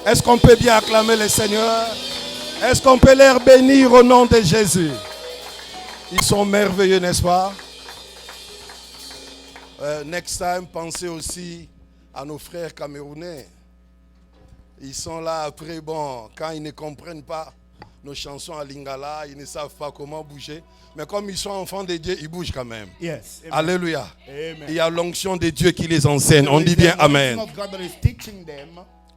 Est-ce qu'on peut bien acclamer le Seigneur? Est-ce qu'on peut les bénir au nom de Jésus? Ils sont merveilleux, n'est-ce pas? Next time, pensez aussi à nos frères camerounais. Ils sont là après, bon, quand ils ne comprennent pas nos chansons à Lingala, ils ne savent pas comment bouger. Mais comme ils sont enfants de Dieu, ils bougent quand même. Yes. Amen. Alléluia. Amen. Il y a l'onction de Dieu qui les enseigne. On dit bien Amen.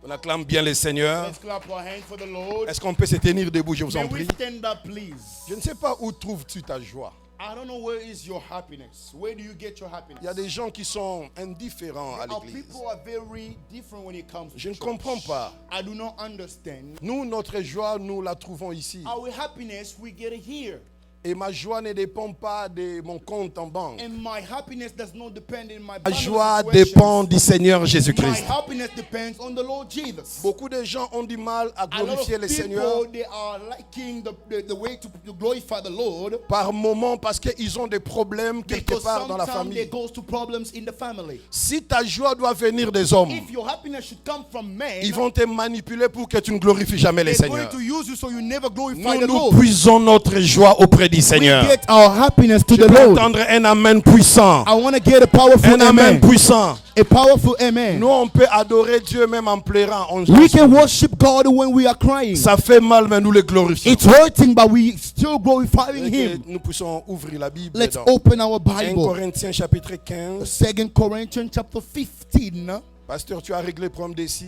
On acclame bien le Seigneur. Let's clap our hands for the Lord. Est-ce qu'on peut se tenir debout, je vous en May we prie? stand up, please? Je ne sais pas où trouves-tu ta joie. I don't know where is your happiness. Where do you get your happiness? Il y a des gens qui sont indifférents à Our l'église. people are very different when it comes to Je ne church. comprends pas. I do not understand. Nous, notre joie, nous la trouvons ici. Our happiness, we get it here. Et ma joie ne dépend pas de mon compte en banque. And my happiness does not depend in my Ma bank joie situations. dépend du Seigneur My Jésus-Christ. happiness depends on the Lord Jesus. Beaucoup de gens ont du mal à A lot of glorifier le Seigneur people, they are liking the way to glorify the Lord par moment parce qu'ils ont des problèmes quelque because part dans la sometimes there famille. goes to problems in the family. Si ta joie doit venir des hommes, If your happiness should come from men, ils vont te manipuler pour que tu ne glorifies jamais le they're going Seigneur. to use you so you never glorify Nous, the nous Lord. puisons notre joie auprès du We Seigneur. get our happiness to Je the peux Lord. entendre un amen puissant. I want to get a powerful Un amen amen. puissant. A powerful amen. Nous, on peut adorer Dieu même en pleurant. We can worship God when we are crying. Ça fait mal, mais nous le glorifions. It's hurting, but we still glorifying Et que Him. nous puissions ouvrir la Bible Let's dans open our 1 Bible. Corinthiens chapitre 15. 2 Corinthians chapter 15. Pasteur, tu as réglé le problème d'ici?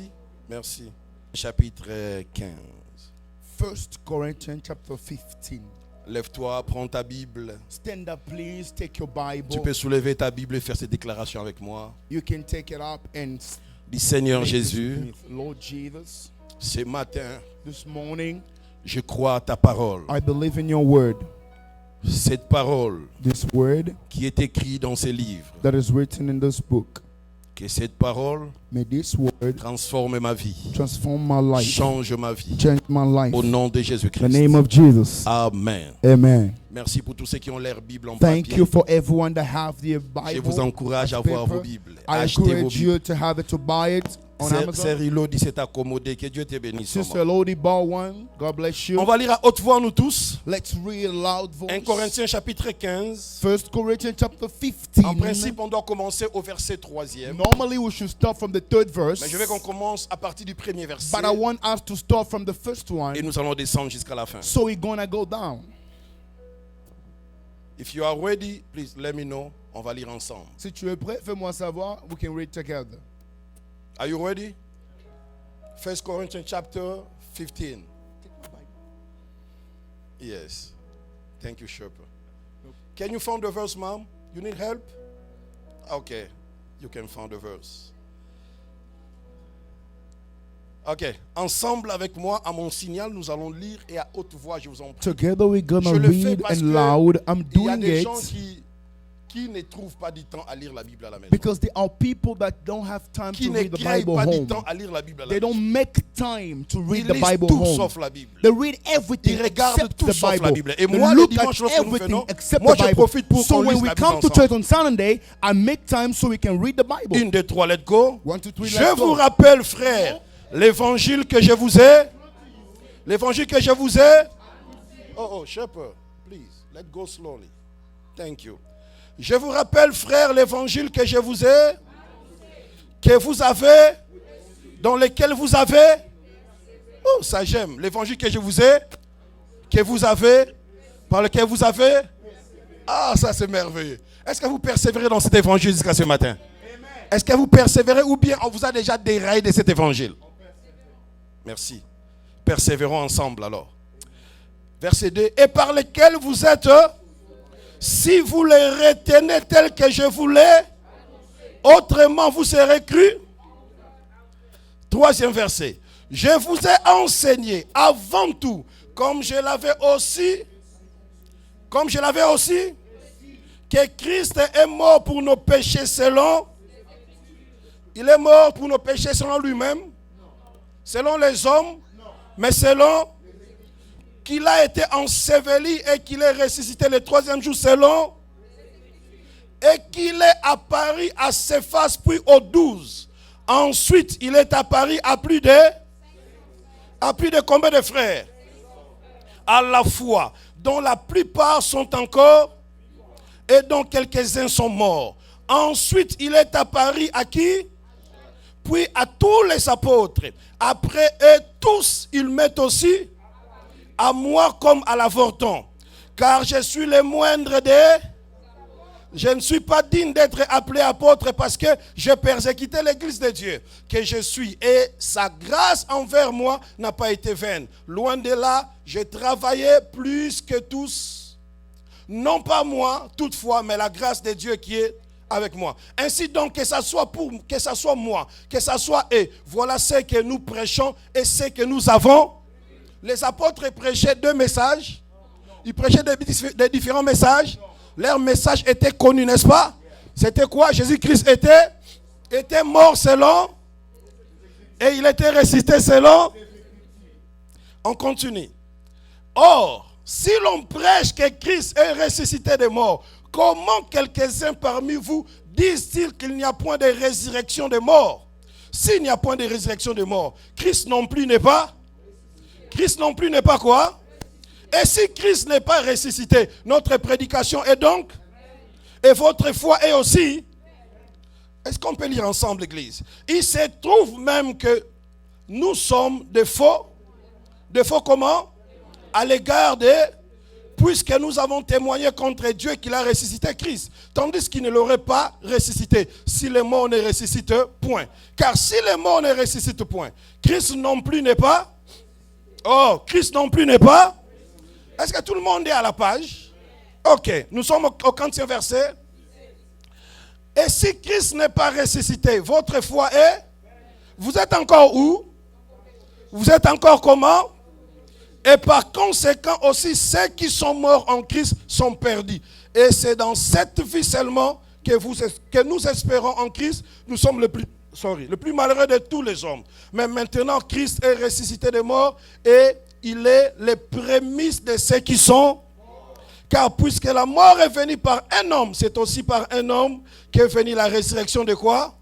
Merci. Chapitre 15. 1 Corinthians chapter 15. Lève-toi, prends ta Bible. Stand up, please. Take your Tu Bible. peux soulever ta Bible et faire cette déclaration avec moi. You can take it up and Dis Seigneur make this Jésus, with me. Lord Jesus, ce matin, this morning, je crois à ta parole. I believe in your word. Cette parole This word qui est écrite dans ces livres. that is written in this book. Que cette parole May this word transforme ma vie. transform my life. Change ma vie. Change my life. Au nom de In the Jésus-Christ. name of Jesus. Amen. Amen. Merci pour tous ceux qui ont leur Bible en Thank papier. you for everyone that have their Je vous Bible. encourage à paper. avoir vos Bibles. I Achetez vos encourage Bibles. you to have it, to buy it on Amazon. Sœur Elodie s'est accommodée. Que Dieu te bénisse. Sister Lodi bought one. God bless you. On va lire à haute voix, nous tous. Let's read a loud voice. 1 Corinthiens chapitre 15. 1 Corinthians chapter 15. En principe, on doit commencer au verset 3e. Normally we should start from the third verse. Mais je veux qu'on commence à partir du premier verset. But I want us to start from the first one. Et nous allons descendre jusqu'à la fin. So we're gonna go down. If you are ready, please let me know. On va lire ensemble. Si tu es prêt, fais-moi savoir. We can read together. Are you ready? 1 Corinthians chapter 15. Yes. Thank you, Shepherd. Can you find the verse, ma'am? You need help? Okay. You can find the verse. Ok. Ensemble avec moi, à mon signal, nous allons lire et à haute voix, je vous en prie. Together we're gonna Je le fais read parce and que loud. I'm il y a doing des it gens qui ne trouvent pas du temps à lire la Bible à la maison. because there are people that don't have time Qui to ne read the créent Bible pas du home. temps à lire la Bible à la They maison. don't make time to read Ils the lisent Bible tout home. sauf la Bible. They read everything Ils regardent except tout the sauf la Bible. Bible. Et They moi, le look dimanche, at lorsque nous everything venons, except moi, the je Bible. profite pour So qu'on when lise we la Bible come to ensemble. church on Sunday, I make time so we can read the Bible. 1, 2, 3, let's go. 1, 2, 3, Je let's vous go. rappelle, frère, l'évangile que je vous ai. L'évangile que je vous ai. Oh, shepherd, please, let's go slowly. Thank you. Je vous rappelle, frère, l'évangile que je vous ai, que vous avez, dans lequel vous avez. Oh, ça j'aime. L'évangile que je vous ai, que vous avez, par lequel vous avez. Ah, ça c'est merveilleux. Est-ce que vous persévérez dans cet évangile jusqu'à ce matin? Est-ce que vous persévérez ou bien on vous a déjà déraillé de cet évangile? Merci. Persévérons ensemble alors. Verset 2. Et par lequel vous êtes, si vous les retenez tels que je vous l'ai, autrement vous serez crus. 3e verset. Je vous ai enseigné avant tout, comme je l'avais aussi, que Christ est mort pour nos péchés selon. Il est mort pour nos péchés selon lui-même, selon les hommes, mais selon qu'il a été enseveli et qu'il est ressuscité le 3e jour selon, et qu'il est apparu à Céphas puis aux 12. Ensuite, il est apparu à plus de. À plus de combien de frères? À la fois, dont la plupart sont encore et dont quelques-uns sont morts. Ensuite, il est apparu à qui? Puis à tous les apôtres. Après eux tous, ils mettent aussi à moi comme à l'avorton. Car je suis le moindre des... Je ne suis pas digne d'être appelé apôtre parce que j'ai persécuté l'église de Dieu que je suis. Et sa grâce envers moi n'a pas été vaine. Loin de là, j'ai travaillé plus que tous. Non pas moi, toutefois, mais la grâce de Dieu qui est avec moi. Ainsi donc, que ça soit moi, que ça soit eux. Voilà ce que nous prêchons et ce que nous avons. Les apôtres prêchaient 2 messages. Ils prêchaient des différents messages. Leur message était connu, n'est-ce pas? C'était quoi? Jésus-Christ était mort selon et il était ressuscité selon. On continue. Or, si l'on prêche que Christ est ressuscité des morts, comment quelques-uns parmi vous disent-ils qu'il n'y a point de résurrection des morts? S'il n'y a point de résurrection des morts, Christ non plus n'est pas? Christ non plus n'est pas quoi? Et si Christ n'est pas ressuscité, notre prédication est donc? Et votre foi est aussi? Est-ce qu'on peut lire ensemble, l'église? Il se trouve même que nous sommes des faux. Des faux comment? À l'égard de... Puisque nous avons témoigné contre Dieu qu'il a ressuscité Christ. Tandis qu'il ne l'aurait pas ressuscité. Si les morts ne ressuscitent point. Car si les morts ne ressuscitent point, Christ non plus n'est pas? Oh, Christ non plus n'est pas? Est-ce que tout le monde est à la page? Ok, nous sommes au 40e verset. Et si Christ n'est pas ressuscité, votre foi est? Vous êtes encore où? Vous êtes encore comment? Et par conséquent aussi, ceux qui sont morts en Christ sont perdus. Et c'est dans cette vie seulement que nous espérons en Christ. Nous sommes le plus malheureux de tous les hommes. Mais maintenant, Christ est ressuscité des morts et il est les prémices de ceux qui sont. Car puisque la mort est venue par un homme, c'est aussi par un homme qu'est venue la résurrection de quoi?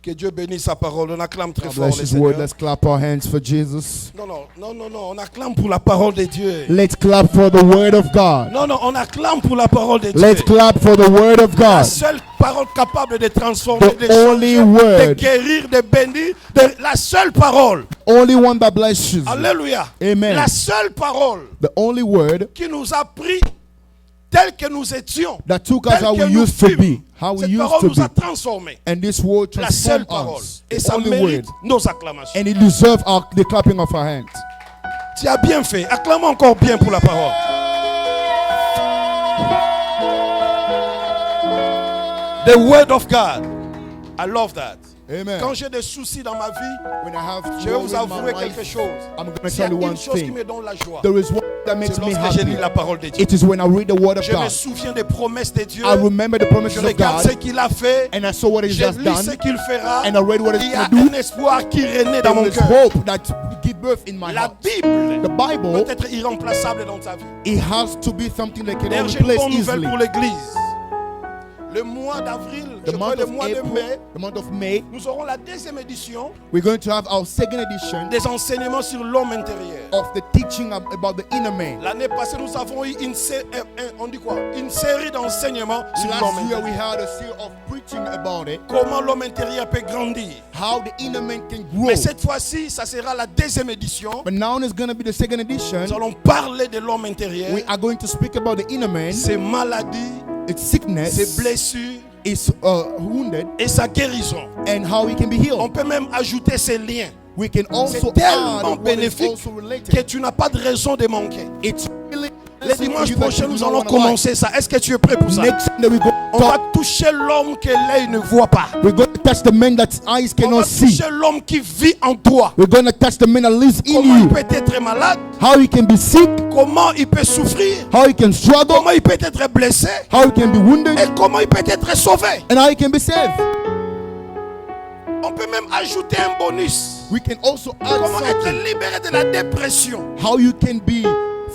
Que Dieu bénisse sa parole. On acclame très fort le Seigneur. Let's clap our hands for Jesus. Non. On acclame pour la parole de Dieu. Let's clap for the word of God. Non, on acclame pour la parole de Dieu. Let's clap for the word of La God. seule parole capable de transformer, The de only changer, word. de guérir, de bénir. La seule parole. Only one that blesses you. Alléluia. Amen. La seule parole The only word qui nous a pris tel que nous étions. that took us tel how que we nous used to fûmes. be. How we Cette used parole to nous a be. transformés. And this word La seule transformed parole. us. Et The ça only mérite word. nos acclamations. And it deserves the clapping of our hands. Tu as bien fait. Acclame encore bien pour la parole. The word of God. I love that. Amen. Quand j'ai des soucis dans ma vie, When I have je vais joy vous in my avouer quelque life, chose. I'm going to S'il y a tell you one une chose qui thing. me donne la joie, There is one that c'est makes me lorsque je lis happy. la parole de Dieu. It is when I read the word of Je me God. souviens des promesses de Dieu. I remember the Je promises of regarde ce God, qu'il a fait. and I saw what He Je has lis done, ce qu'il fera. and I read what Il He's y a going to do. un espoir qui renaît dans mon There is cœur. hope that give birth in my La heart. Bible The Bible, peut être irremplaçable dans ta vie. it has to be something that can D'ailleurs, only j'ai une replace bonne nouvelle easily. pour l'Église. Le mois d'avril, je The crois month le of mois de April, mai, the month of May, nous aurons la 2e édition we're going to have our second edition des enseignements sur l'homme intérieur. of the teaching about the inner man. L'année passée, nous avons eu une série d'enseignements sur l'homme Last year we intérieur. had a series of preaching about it, Comment l'homme intérieur peut grandir. how the inner man can grow. Mais cette fois-ci, ça sera la 2e édition. But now it's going to be the second edition. Nous allons parler de l'homme intérieur, We are going to speak about the inner man, ses maladies, its ses sickness, blessures its wounded, et sa guérison. and how he can be On healed. peut même ajouter ses liens. We can also C'est tellement add what is bénéfique also que related. tu n'as pas de raison de manquer. It's really Les dimanches you that prochains, you nous don't allons wanna commencer ça. Est-ce que tu es prêt pour ça? like. Next Sunday we go On va talk. toucher l'homme que l'œil ne voit pas. We're going to touch the man that eyes On va cannot see. toucher l'homme qui vit en toi. We're going to touch the man that lives in Comment il you. peut être malade, How he can be sick, comment il peut souffrir, how he can struggle, comment il peut être blessé how he can be wounded, et comment il peut être sauvé. and how he can be saved. On peut même ajouter un bonus. We can also add Comment être something. libéré de la dépression. How you can be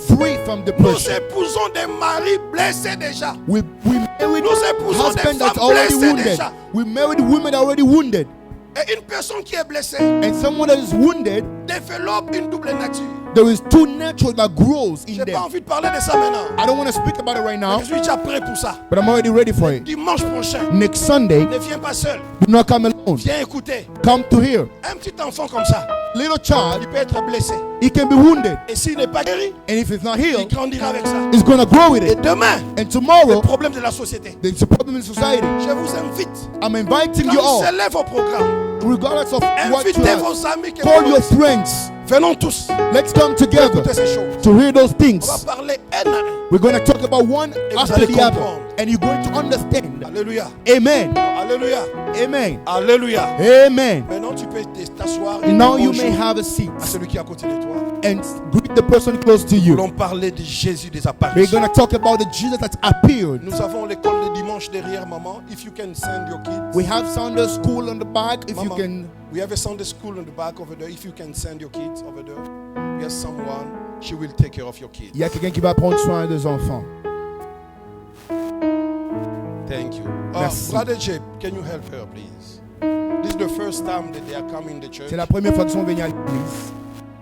free from Nous depression. épousons des maris blessés déjà. We married Nous épousons des husbands that's femmes already blessées wounded. déjà. We married women already wounded. Et une personne qui est blessée And someone that is wounded, développe une double nature. there is two nature that grows in J'ai pas them. envie de parler de ça maintenant. I don't want to speak about it right now, Je suis déjà prêt pour ça. but I'm already ready for it. Dimanche prochain, Next Sunday, ne viens pas seul. do not come alone. Viens écouter. Come to hear. Un petit enfant comme ça, Little il child, peut être blessé. he can be wounded, Et s'il n'est pas guéri, and if it's not il healed, grandira avec ça. it's going to grow with Et it. demain, And le tomorrow, problème de la société. there's a problem in society. Je vous invite. I'm inviting you all, Cancellez vos programmes. regardless of what you Invitez have. vos amis. qui Call vont- your friends. Venons tous. Let's come together Écoutez ces choses. to hear those On things. va parler un à un. We're going to talk about one vous after allez the other, comprendre. and you're going to understand. Alléluia. Amen. Alléluia. Amen. Alléluia. Amen. Maintenant, tu peux t'asseoir et Now dire you may bonjour have a seat à celui qui est à côté de toi. and greet the person close to Nous you. allons parler de Jésus des We're apparitions. going to talk about the Jesus that appeared. Nous avons l'école de dimanche derrière, maman. If you can send your kids. We have Sunday school on the back. If you Mama, can, we have a Sunday school in the back over there. If you can send your kids over there. Yes, someone. She will take care of your kids. il y a quelqu'un qui va prendre soin des enfants. Thank you. Merci. Brother Jeb, can you help her, please? This is the first time that they are coming to church. C'est la première fois qu'ils sont venus à l'église.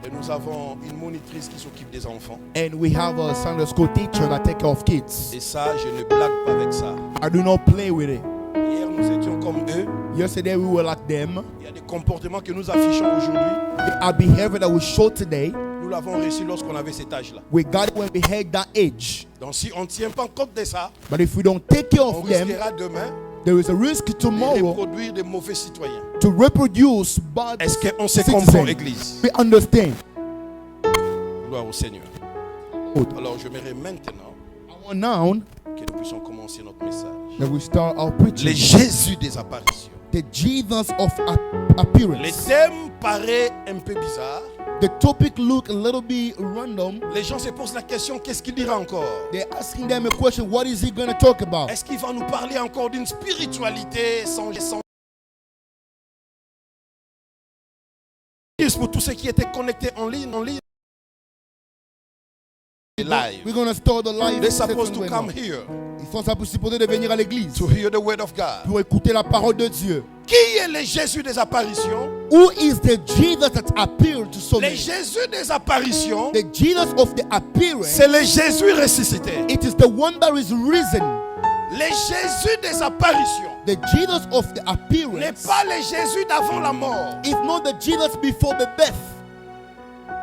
Et nous avons une monitrice qui s'occupe des enfants. And we have a Sunday school teacher that take care of kids. Et ça, je ne blague pas avec ça. I do not play with it. Hier, nous étions comme eux. Yesterday we were like them. Il y a des comportements que nous affichons aujourd'hui. Our behavior that we showed today, Nous l'avons reçu lorsqu'on avait cet âge-là. we got it when we had that age. Donc si on ne tient pas compte de ça, But if we don't take care on of them, risquera demain there is a risk de tomorrow reproduire des mauvais citoyens. to reproduce bad Est-ce qu'on se citizens. comprend, Église? We understand. Gloire au Seigneur. Good. Alors j'aimerais maintenant I want now que nous puissions commencer notre message. that we start our Le preaching. Jésus des apparitions. The Jesus of Le appearance. thème paraît un peu bizarre. The topic look a little bit random. Les gens se posent la question, qu'est-ce qu'il dira encore? They're asking them a question, what is he going to talk about? Est-ce qu'il va nous parler encore d'une spiritualité sans pour tous ceux qui étaient connectés en ligne, live. We're going to start the live They're supposed session to right come now. here Ils sont supposés de venir à l'église to hear the word of God. pour écouter la parole de Dieu. Qui est le Jésus des apparitions? Who is the Jesus that appeared to so Le many? Jésus des apparitions, The Jesus of the appearance, c'est le Jésus ressuscité. it is the one that is risen. Le Jésus des apparitions The Jesus of the n'est appearance pas le Jésus d'avant la mort. is not the Jesus before the death,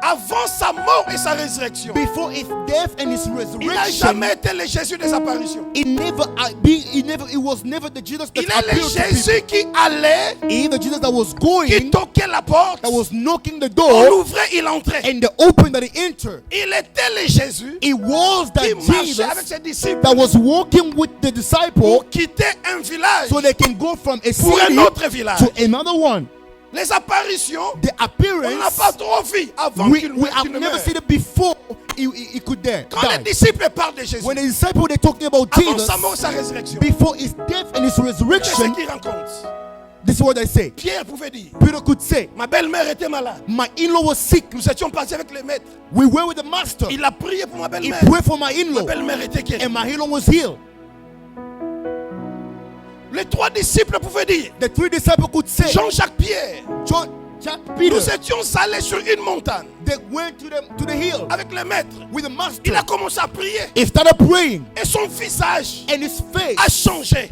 Avant sa mort et sa résurrection. before his death and his Il n'a resurrection. jamais été le Jésus des apparitions. It was never the Jesus that Il est le appeared to people. Jésus qui allait, He is the Jesus that was qui going, toquait la porte. that was knocking the On door, l'ouvrait, il entrait. and the open that he entered. Il était le Jésus It was qui that marchait avec Jesus ses disciples that was walking with the disciple pour quitter un village so they can go from a pour un city autre village. to another one. Les apparitions, The on n'a appearance, pas trop vu avant we qu'il have qu'il ne never meure. seen it before he could die. Quand les disciples parlent de Jésus, When the disciple they're talking about avant Jesus, sa mort et sa résurrection, before his death and his c'est ce resurrection, qu'ils rencontrent. this is what they say. Pierre pouvait dire, Peter could say, ma belle-mère était malade. my in-law was sick. Nous étions partis avec les maîtres. We were with the master. Il a prié pour ma He belle-mère. prayed for my Ma in-law, belle-mère était guérie. and my in-law was healed. Les trois disciples pouvaient dire, The three disciples could say, Jean-Jacques Pierre, Jack, Peter, nous étions allés sur une montagne they went to the hill avec les maîtres. with the Il master. a commencé à prier He started praying, et son visage and his face a changé.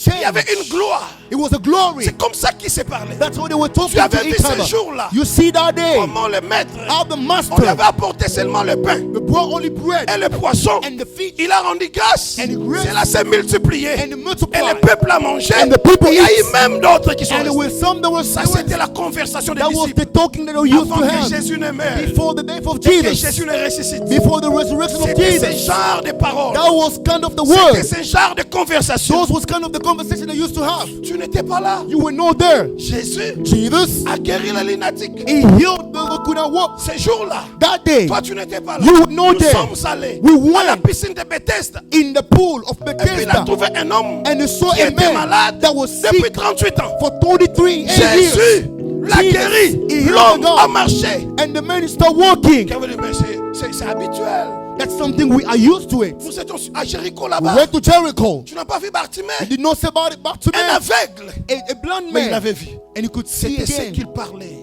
Il y avait une changed. gloire. It was a glory. C'est comme ça qu'ils se parlaient. That's what they were talking Tu avais to vu each ce other. jour-là You see that day, comment le maître, how the on lui master avait apporté seulement le pain they brought only bread et le poisson. and the fish Il a rendu grâce. And he grace. Cela s'est multiplié. and the Et le multiplied. peuple a mangé. And the people Il y a eat. eu même d'autres qui sont And there were restés. some that were Ça, c'était la conversation des that was disciples. the talking that they used Avant to que have Jésus ne meure. before the death of Que Jesus, Jésus ne ressuscite. before the resurrection of C'était ce Jesus. genre de paroles. That was kind of the C'était word. ce genre de conversation. Those was kind of the conversation they used to have. Tu n'étais pas là. You were not there. Jésus Jesus, a guéri le lunatique. he healed those who could not walk. Ce jour-là, That day, toi tu n'étais pas là. you were not Nous there. sommes allés We à la went piscine de Bethesda. in the pool of Et puis il a Bethesda, trouvé un homme and he saw qui a était man malade that was depuis sick 38 ans. for 33 years. Jésus l'a Jesus, guéri. he healed L'homme the a God. marché. And the man started walking. Qu'est-ce que vous dites? Mais c'est habituel. That's something we are used to it. Nous étions à Jéricho We là-bas. went to Jericho. Tu n'as pas vu Bartimée? You did not say about it, Un Bartimaeus, aveugle. a blind Mais il man, avait vu. and And you could see C'était ce again. qu'il parlait.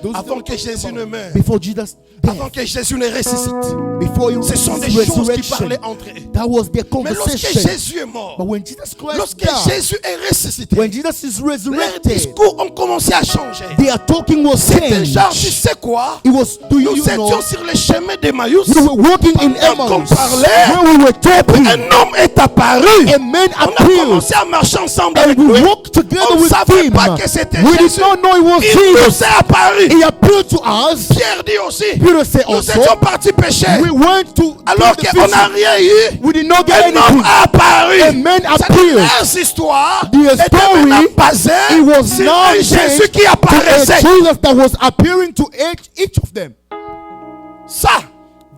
Those Avant things que Jésus ne meure. before Jesus Avant que Jésus ne ressuscite. before he Ce sont des his choses qui resurrection. parlaient entre eux. That was their Mais lorsque conversation. Jésus est mort, But when Jesus Christ lorsque died, Jésus est ressuscité, when Jesus is leurs resurrected, discours ont commencé à changer. their talking was C'était genre, tu changed. sais quoi? It was, do Nous you know, étions sur le chemin d'Emmaüs. we were walking in Pendant qu'on Emmaus, parlait, where we were talking, un homme est apparu. a man On a appeared, commencé à marcher ensemble and avec we lui. walked together On ne with savait him. pas que c'était We did Jésus. not know it was Il nous Jesus. est apparu. He appeared to us. Pierre dit aussi, Peter said nous also, étions partis pécher. we went to Alors the qu'on n'a fishing. rien eu. We did not get Un homme anything. a apparu. A man Cette appeared. leurs histoires The était story, maintenant basée it was sur now un Jésus changed qui to a apparaissait. Jesus that was appearing to each of them. Ça,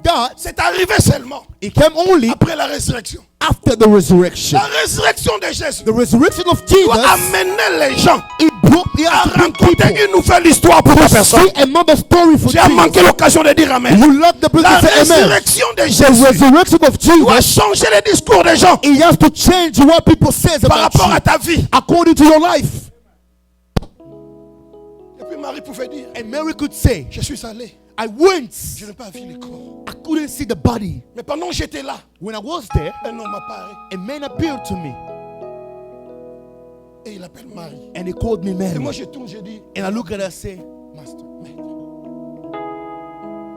That c'est arrivé seulement it came only après la résurrection. after the resurrection. La résurrection de Jésus The resurrection of doit Jesus, amener les gens it à has to bring people raconter une nouvelle histoire pour la to personne. see another story for Tu as manqué Jesus. l'occasion de dire Amen. You love the La person say amen. résurrection de The Jésus resurrection of doit Jesus, changer les discours des gens it has to change what people say par about rapport à you ta vie. according to your life. Et puis Marie pouvait dire, And Mary could say, je suis allé, I went, je n'ai pas vu le corps. I couldn't see the body. Mais pendant que j'étais là, When I was there, un homme apparaît a man appeared to me et il appelle Marie. and he called me Et Mary. moi je tourne, je dis, And I look at her and say, Master, maître,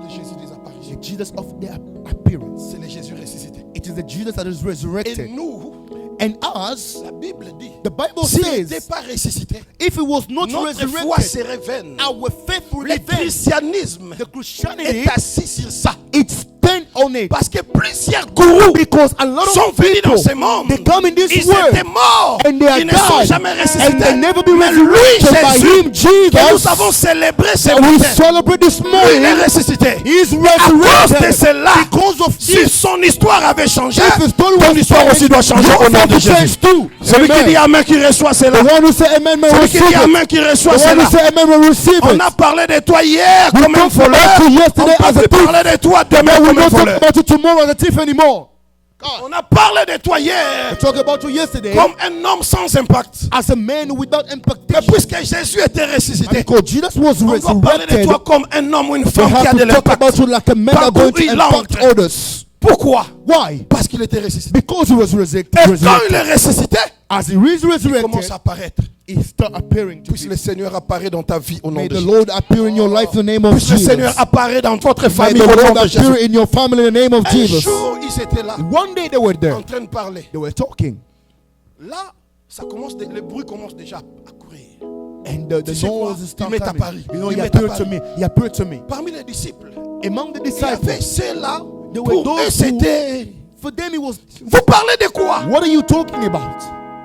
le Jésus des apparitions, the Jesus of the appearance. c'est le Jésus ressuscité. It is the Jesus that is Et resurrected. nous, And us, la Bible dit, the Bible s'il n'était says, pas ressuscité, if it was not notre foi resurrected, serait vaine. our faith will Le be vain. christianisme The Christianity, est assis sur ça. it stand on it. Parce que plusieurs gourous Because a lot sont of venus dans people, ce monde. they come in this Ils world étaient morts. and they are Ils ne sont died jamais and ressuscités. they never be Mais lui, resurrected by Jésus, him, Jesus, que nous avons célébré ce that we matin, celebrate this lui, il morning, est ressuscité. he is À cause de resurrected. cela, Because of si this, son histoire avait changé, if his story ton was histoire aussi doit changer au nom de your Jésus. change too. Celui qui dit Amen, qui reçoit cela. The one who say amen may Celui qui receive dit it. Amen, qui reçoit The one cela. who say amen will receive On it. a parlé de toi hier We comme un talked voleur. about you yesterday On as peut a plus thief. parler de toi demain We will comme un not talk voleur. about you tomorrow as a thief anymore. On a parlé de toi hier We talked about you yesterday comme un homme sans impact. as a man without Mais impactation. puisque Jésus était ressuscité, Because Jesus was on doit parler de resurrected, toi comme un homme ou une we femme qui a have de to talk l'impact. about you like a man Par that going où to il impact entre. others. Pourquoi? Why? Parce qu'il était ressuscité. Because he was Et quand il resurrected. est ressuscité, As he is il commence resurrected, à apparaître. he start appearing to Puisse le people. Seigneur apparaître dans ta vie au nom May de the Jésus. Lord appear in your life in the name of Puisse le Jesus. Seigneur apparaître dans votre May famille the au nom Lord de appear Jésus. in your family in the name of Un Jesus. jour, ils étaient là, One day they were there. en train de parler. They were talking. Là, le bruit commence déjà à courir. And the Tu sais quoi? noise Il start m'est coming. apparu. You know, Il he m'est appeared to apparu. me. He appeared to me. Parmi les disciples, Among the il y avait disciples, ceux-là, there were pour eux those who, c'était... for them it was, Vous parlez de quoi? what are you talking about?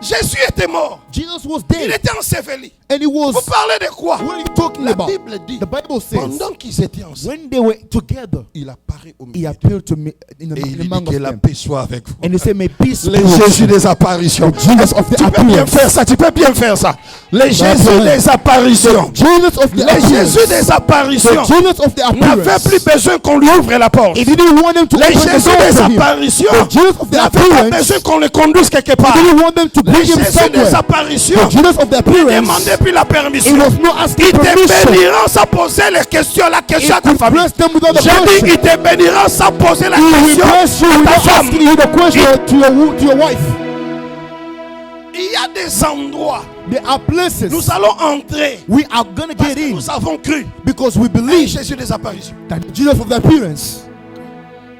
Jésus était mort. Jesus was Il dead. était enseveli. And he was, Vous parlez de quoi? what are you talking La about? Bible dit, The Bible says, pendant qu'ils étaient ensemble, when they were together, il apparaît au he milieu. appeared to me in Et il dit among que of la them. paix soit avec vous. And he said, may peace be Les with Jésus you. des apparitions. Jesus of the Tu peux bien appearance. faire ça, tu peux bien faire ça. Les Jésus des apparitions. Jesus of the Les appearance. Jésus des apparitions The Jesus of the n'avait appearance. plus besoin qu'on lui ouvre la porte. He didn't want them to Les open the Jésus door des for him. apparitions The Jesus of the n'avait pas appearance. besoin qu'on le conduise quelque part. He didn't want them to Les bring him Jésus des somewhere. apparitions The Jesus of the ne appearance. demandait plus la He permission. was not asking Il te permission. bénira sans poser les questions, la He question à ta could famille. bless them without a J'ai dit, question. il te bénira sans poser la He will question bless you à ta without femme. asking you the question to your wife. Il y a des endroits, There are places nous allons entrer we are going to parce get que in nous avons cru. because we Et believe Jésus des apparitions. that Jesus of the appearance.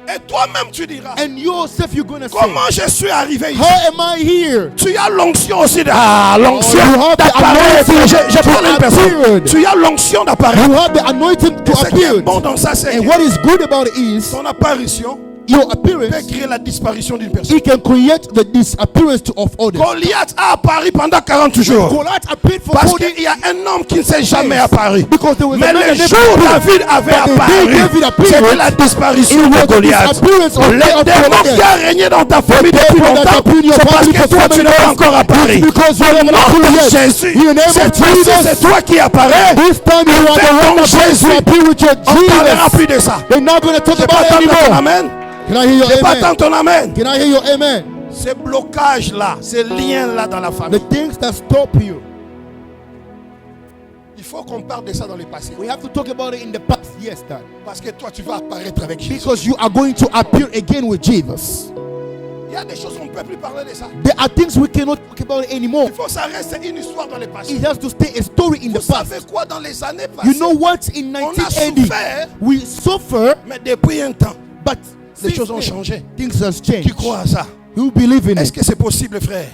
Et toi-même tu diras, And yourself you're going to say, comment je suis arrivé ici? how am I here? Tu as l'onction aussi l'onction Oh, you have the d'apparaître. anointing Je to parle à une personne. appear. Tu as l'onction d'apparaître. You have the anointing to Et ce qui est appear. bon dans ça, c'est And que what is good about it is son apparition your peut appearance. créer la disparition d'une personne. It can create the disappearance of others. Goliath a apparu pendant 40 jours. Goliath appeared for Parce 40 qu'il y a un homme qui ne s'est jamais apparu. because there was Mais a man le that never jour où appeared. David avait But the day apparu, David appeared, c'était la disparition it de was the Goliath. disappearance of Le démon Goliath. qui a régné dans ta famille The depuis devil that longtemps, appeared in your c'est parce family que for toi so tu many n'es pas years. encore apparu. It's because you haven't Nom appeared de yet. Jésus, In the name of cette fois-ci, Jesus, c'est toi qui apparais. this time you are the Avec one ton that appears to Jésus. appear with your On ne parlera Jesus. plus de ça. They're not going to talk Je about it pas ton anymore. amen. Can I hear your Je pas amen? ton amen. Can I hear your amen? Ces blocages-là, ces liens-là dans la The famille, things that stop you, Il faut qu'on parle de ça dans le passé. We have to talk about it in the past. Yes, Dad. Parce que toi, tu vas apparaître avec Jésus. Because you are going to appear again with Jesus. Il y a des choses qu'on ne peut plus parler de ça. There are things we cannot talk about anymore. Il faut que ça reste une histoire dans le passé. It has to stay a story in Vous the past. savez quoi, dans les années passées, You know what? In on a 1980, souffert, we suffer, mais depuis un temps, but les since choses ont then, changé. things has Qui changed. croit à ça? You believe in Est-ce it? que c'est possible, frère?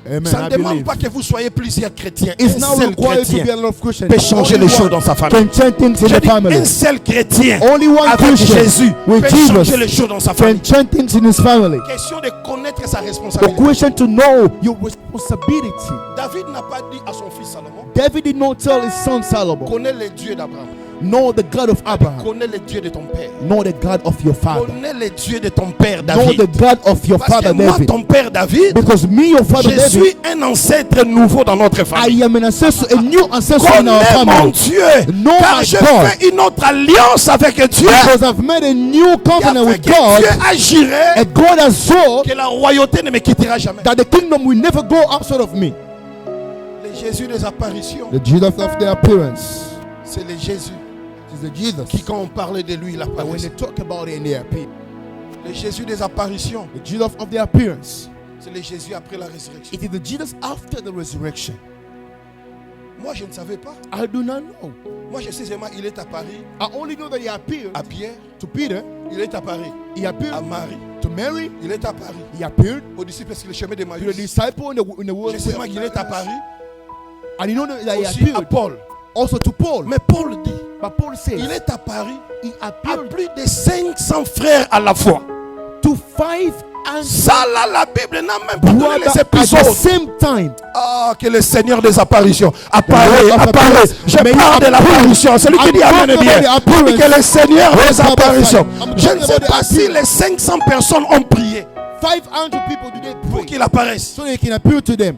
Amen. Ça ne I demande believe. pas que vous soyez plusieurs chrétiens. It's Un now seul required to be chrétien a lot of Christians. peut changer Only les choses one dans sa famille. can change things in Je the dis, family. un seul chrétien Only one avec Christian Jésus with peut Jesus changer les choses dans sa famille. can change things in his family. Question de connaître sa The responsabilité. question to know your responsibility. David n'a pas dit à son fils Salomon, David did not tell his son Solomon, connais le Dieu d'Abraham, know the God of Abraham, connais le Dieu de ton père, know the God of your father, connais le Dieu de ton père know David. the God of your Parce que father moi, David. ton père David, Because me, your father je David, suis un ancêtre nouveau dans notre famille. I am an ancestor, a new ancestor in our Connais mon family. Dieu, Know car my je God. fais une autre alliance avec Dieu. Because I've made a new covenant Afin with que God, Dieu agirait, and God has sworn que la royauté ne me quittera jamais. that the kingdom will never go outside of me. Le Jésus des apparitions, The Jesus of the appearance c'est le Jésus is the Jesus. qui, quand on parlait de lui, il But when apparaissait. they talk about it in the appear, Le Jésus des apparitions, the Jesus of the appearance, c'est le Jésus après la résurrection. it is the Jesus after the resurrection. Moi, je ne savais pas. I do not know. Moi, je sais seulement il est apparu I only know that he appeared à Pierre, to Peter, il est apparu he appeared à Marie, to Mary, il est apparu he appeared aux disciples sur le chemin de to the Maïs. disciple in the Je world. sais seulement qu'il est apparu And you know that he aussi à appeared Paul. also to Paul. Mais Paul dit, But Paul says il est apparu he à appeared plus de 500 frères à la fois. to 5 and Ça là, la Bible n'a même pas donné brothers les at the épisodes. same time. Ah, que le Seigneur des apparitions apparaît, The Lord of apparaît. appearance. Je May parle de he l'apparition. Celui qui I'm dit Amen talking est bien. about the appearance. Que le Seigneur Lord des of apparitions. appearance. I'm Je ne talking sais about the pas si les 500 personnes ont prié 500 people today pour pray qu'il apparaisse. so they can appear to them.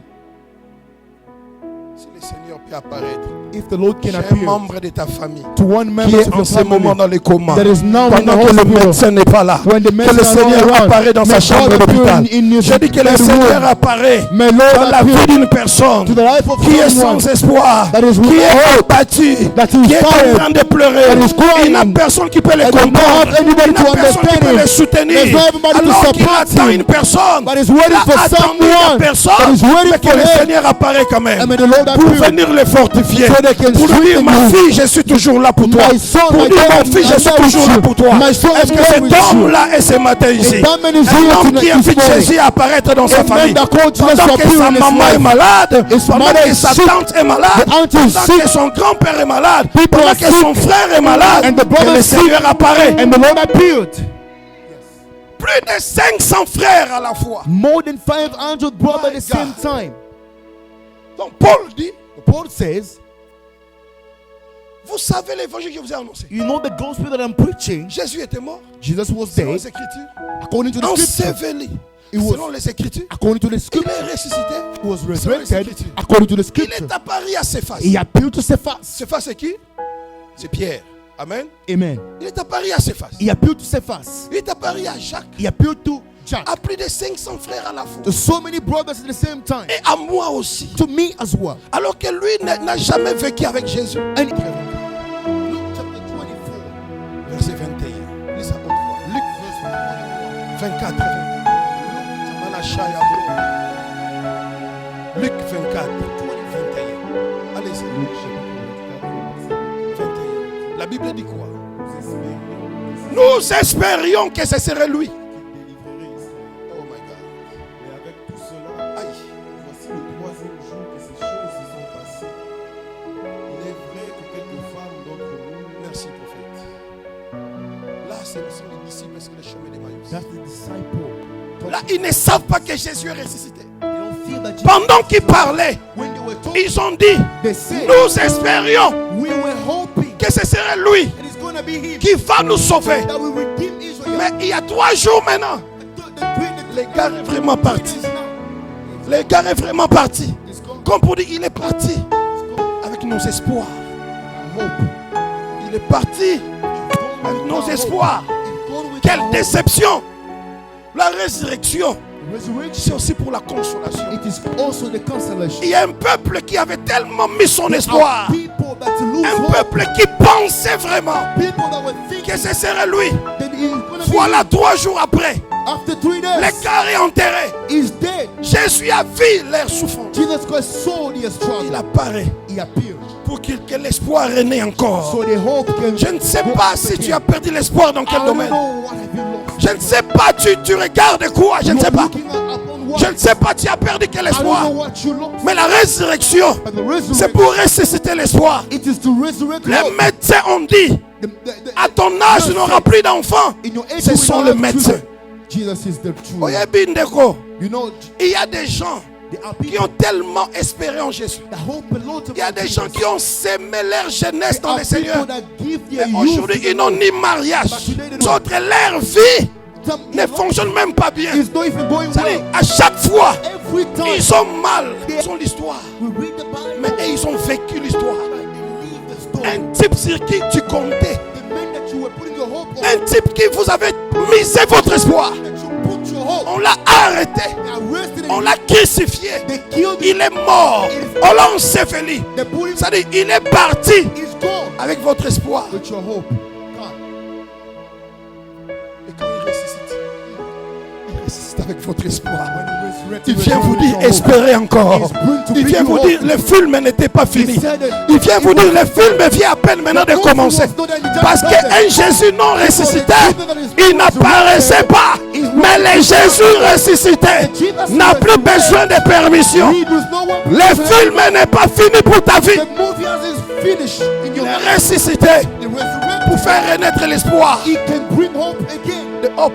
Si le Seigneur peut apparaître If the Lord can chez un appear membre de ta famille to one qui member est of en your ce moment family dans les comas, that is now in the pendant que le hospital, médecin n'est pas là, when the que le medicine are Seigneur not around, apparaît dans may sa chambre God appear d'hôpital. in his Je dis que le bedroom. Seigneur apparaît May Lord dans la vie appear d'une personne to the life of qui est someone sans espoir, that is qui est without abattu, that is qui est en tired, train de pleurer. that is crying, Il n'a personne qui peut le and does not comprendre. have anybody Il n'a to personne qui understand peut him. le soutenir. There's not everybody to Alors qu'il support attend him, une personne, but is waiting il a for attendu someone une personne, that is waiting mais que for le him. Seigneur apparaît quand même And may the Lord pour appear venir le fortifier, so they can pour lui dire strengthen ma you. fille, je suis toujours là pour toi. My son, Pour my dire mon daughter, fils, je I'm suis there toujours with là you. pour toi. My son, Est-ce I'm que there cet with you. homme-là est ce matin ici? that man is Un here homme tonight, qui this invite morning. Jésus à apparaître dans sa A man famille. that called Jesus Pendant to que appear sa in his maman life. est malade, His pendant mother que is sa sick. tante est malade, The aunt is pendant sick. que son grand-père est malade, People pendant are que sick. son frère est malade, And the brother que le is sick. Seigneur apparaît. And the Lord appeared. Plus de 500 frères à la fois. More than 500 brothers at My the same God. time. Donc Paul dit, Paul says, vous savez l'évangile que je vous ai annoncé. you know the gospel that I'm preaching. Jésus était mort Jesus was selon dead les Écritures, according to the scripture. enseveli It was- selon les Écritures. According to the Il scripture. est ressuscité. He was selon les resurrected Écritures. according to the Il scripture. est apparu à Céphas. He appeared to Cephas. Céphas c'est qui? C'est Pierre. Amen. Amen. Il est apparu à Céphas. He appeared to Cephas. Il est apparu à Jacques. He appeared to Jack. À plus de 500 frères à la fois. To so many brothers at the same time. Et à moi aussi. To me as well. Alors que lui n'a jamais vécu avec Jésus. And Luke chapter 24. Verset 21. Lis ça une fois. Luke verse 24. 21. Malachia, bro. Luc 24. 21. Allez-y. 21. La Bible dit quoi? Nous espérions que ce serait lui. Oh my God. Mais avec tout cela, Aïe. voici le troisième jour que ces choses se sont passées. Il est vrai que quelques femmes d'entre nous, Merci, prophète. Là, ce sont les disciples sur le chemin d'Emmaüs. That's the disciple. Là, ils ne savent pas que Jésus est ressuscité. They don't feel that Jesus, Pendant qu'ils parlaient, when they were talking, ils ont dit, they said, nous espérions we were hoping que ce serait lui it is going to be him qui va nous sauver. that will redeem Israel. Mais il y a 3 jours maintenant, les gars est vraiment parti. Le gars est vraiment parti. Comme pour dire, il est parti avec nos espoirs. Il est parti avec nos espoirs. Quelle déception! La résurrection, c'est aussi pour la consolation. It is also the consolation. Il y a un peuple qui avait tellement mis son There espoir are people that to lose Un hope. peuple qui pensait vraiment People that were thinking que ce serait lui. that he's gonna Voilà 3 jours après, be after 3 days. le corps est enterré. He's dead. Jésus a vu leur souffrance. Jesus Christ saw their Il struggle. apparaît He appeared. pour que l'espoir renaît encore. So the hope can. Je ne sais go pas up si again. tu as perdu l'espoir dans I quel don't domaine. know what have you lost. Je ne sais pas, tu regardes quoi, je ne sais pas. Looking upon what? Je ne sais pas, tu as perdu quel I don't espoir. know what you lost. Mais la résurrection, But the resurrection, c'est pour ressusciter l'espoir. it is to resurrect Les hope. médecins ont dit, à ton âge, tu n'auras plus d'enfants. In your age, Ce you sont will les not have médecins. children. Jesus is the true. Oyebi Ndeko, You know, il y a des gens there are qui people ont tellement espéré en Jésus. that hope a lot Il y a des gens qui ont sémé leur jeunesse dans are le Seigneur. people that give their Mais youth aujourd'hui, to ils n'ont ni mariage. But D'autres, leur vie them. ne fonctionne même pas bien. It's not even going C'est-à-dire, well. à chaque fois, Every time ils sont mal. Ils ont l'histoire. we read the Bible, Mais ils ont vécu l'histoire. they leave the story. Un type sur qui tu comptais. The men that you were putting your hope on, Un type qui vous avait misé votre espoir. that you put your hope, On l'a arrêté. they arrested On him. l'a crucifié. They killed him. Il est mort. On l'a enseveli. They put him. C'est-à-dire, il est parti He's gone avec votre espoir. with your hope. God. Et quand il ressuscite avec votre espoir. When he resurrected, Il he vient vous resurrected dire, your hope. espérez encore. He's going to Il bring vient you vous hope. dire, le film n'était pas fini. He said that Il vient it vous dire, was- le film vient à peine maintenant de The commencer. gospel was not that it Parce just started. qu'un Jésus non ressuscité, il n'apparaissait pas. Mais le Jésus ressuscité n'a plus besoin de permission. He does not want Le film n'est pas fini pour ta vie. The movie has is finished in Il your life. est ressuscité The resurrection, pour faire renaître l'espoir. it can bring hope again. De hope.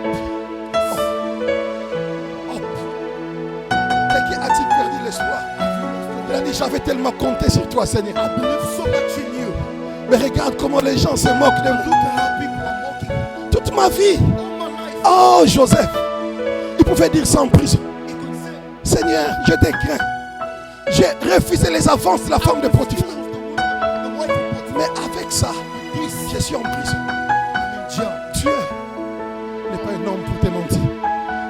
Quelqu'un a-t-il perdu l'espoir? Il a dit, j'avais tellement compté sur toi, Seigneur. I believe so much in you. Mais regarde comment les gens se moquent de Look moi. at how people are mocking. Toute ma vie. All my life, Oh, Joseph. Il pouvait dire ça en prison. he could say, Seigneur, je te crains. J'ai refusé les avances de la femme de Potiphar. the wife of Potiphar, Mais avec ça, je suis en prison. I'm in jail. Dieu n'est pas un homme pour te mentir.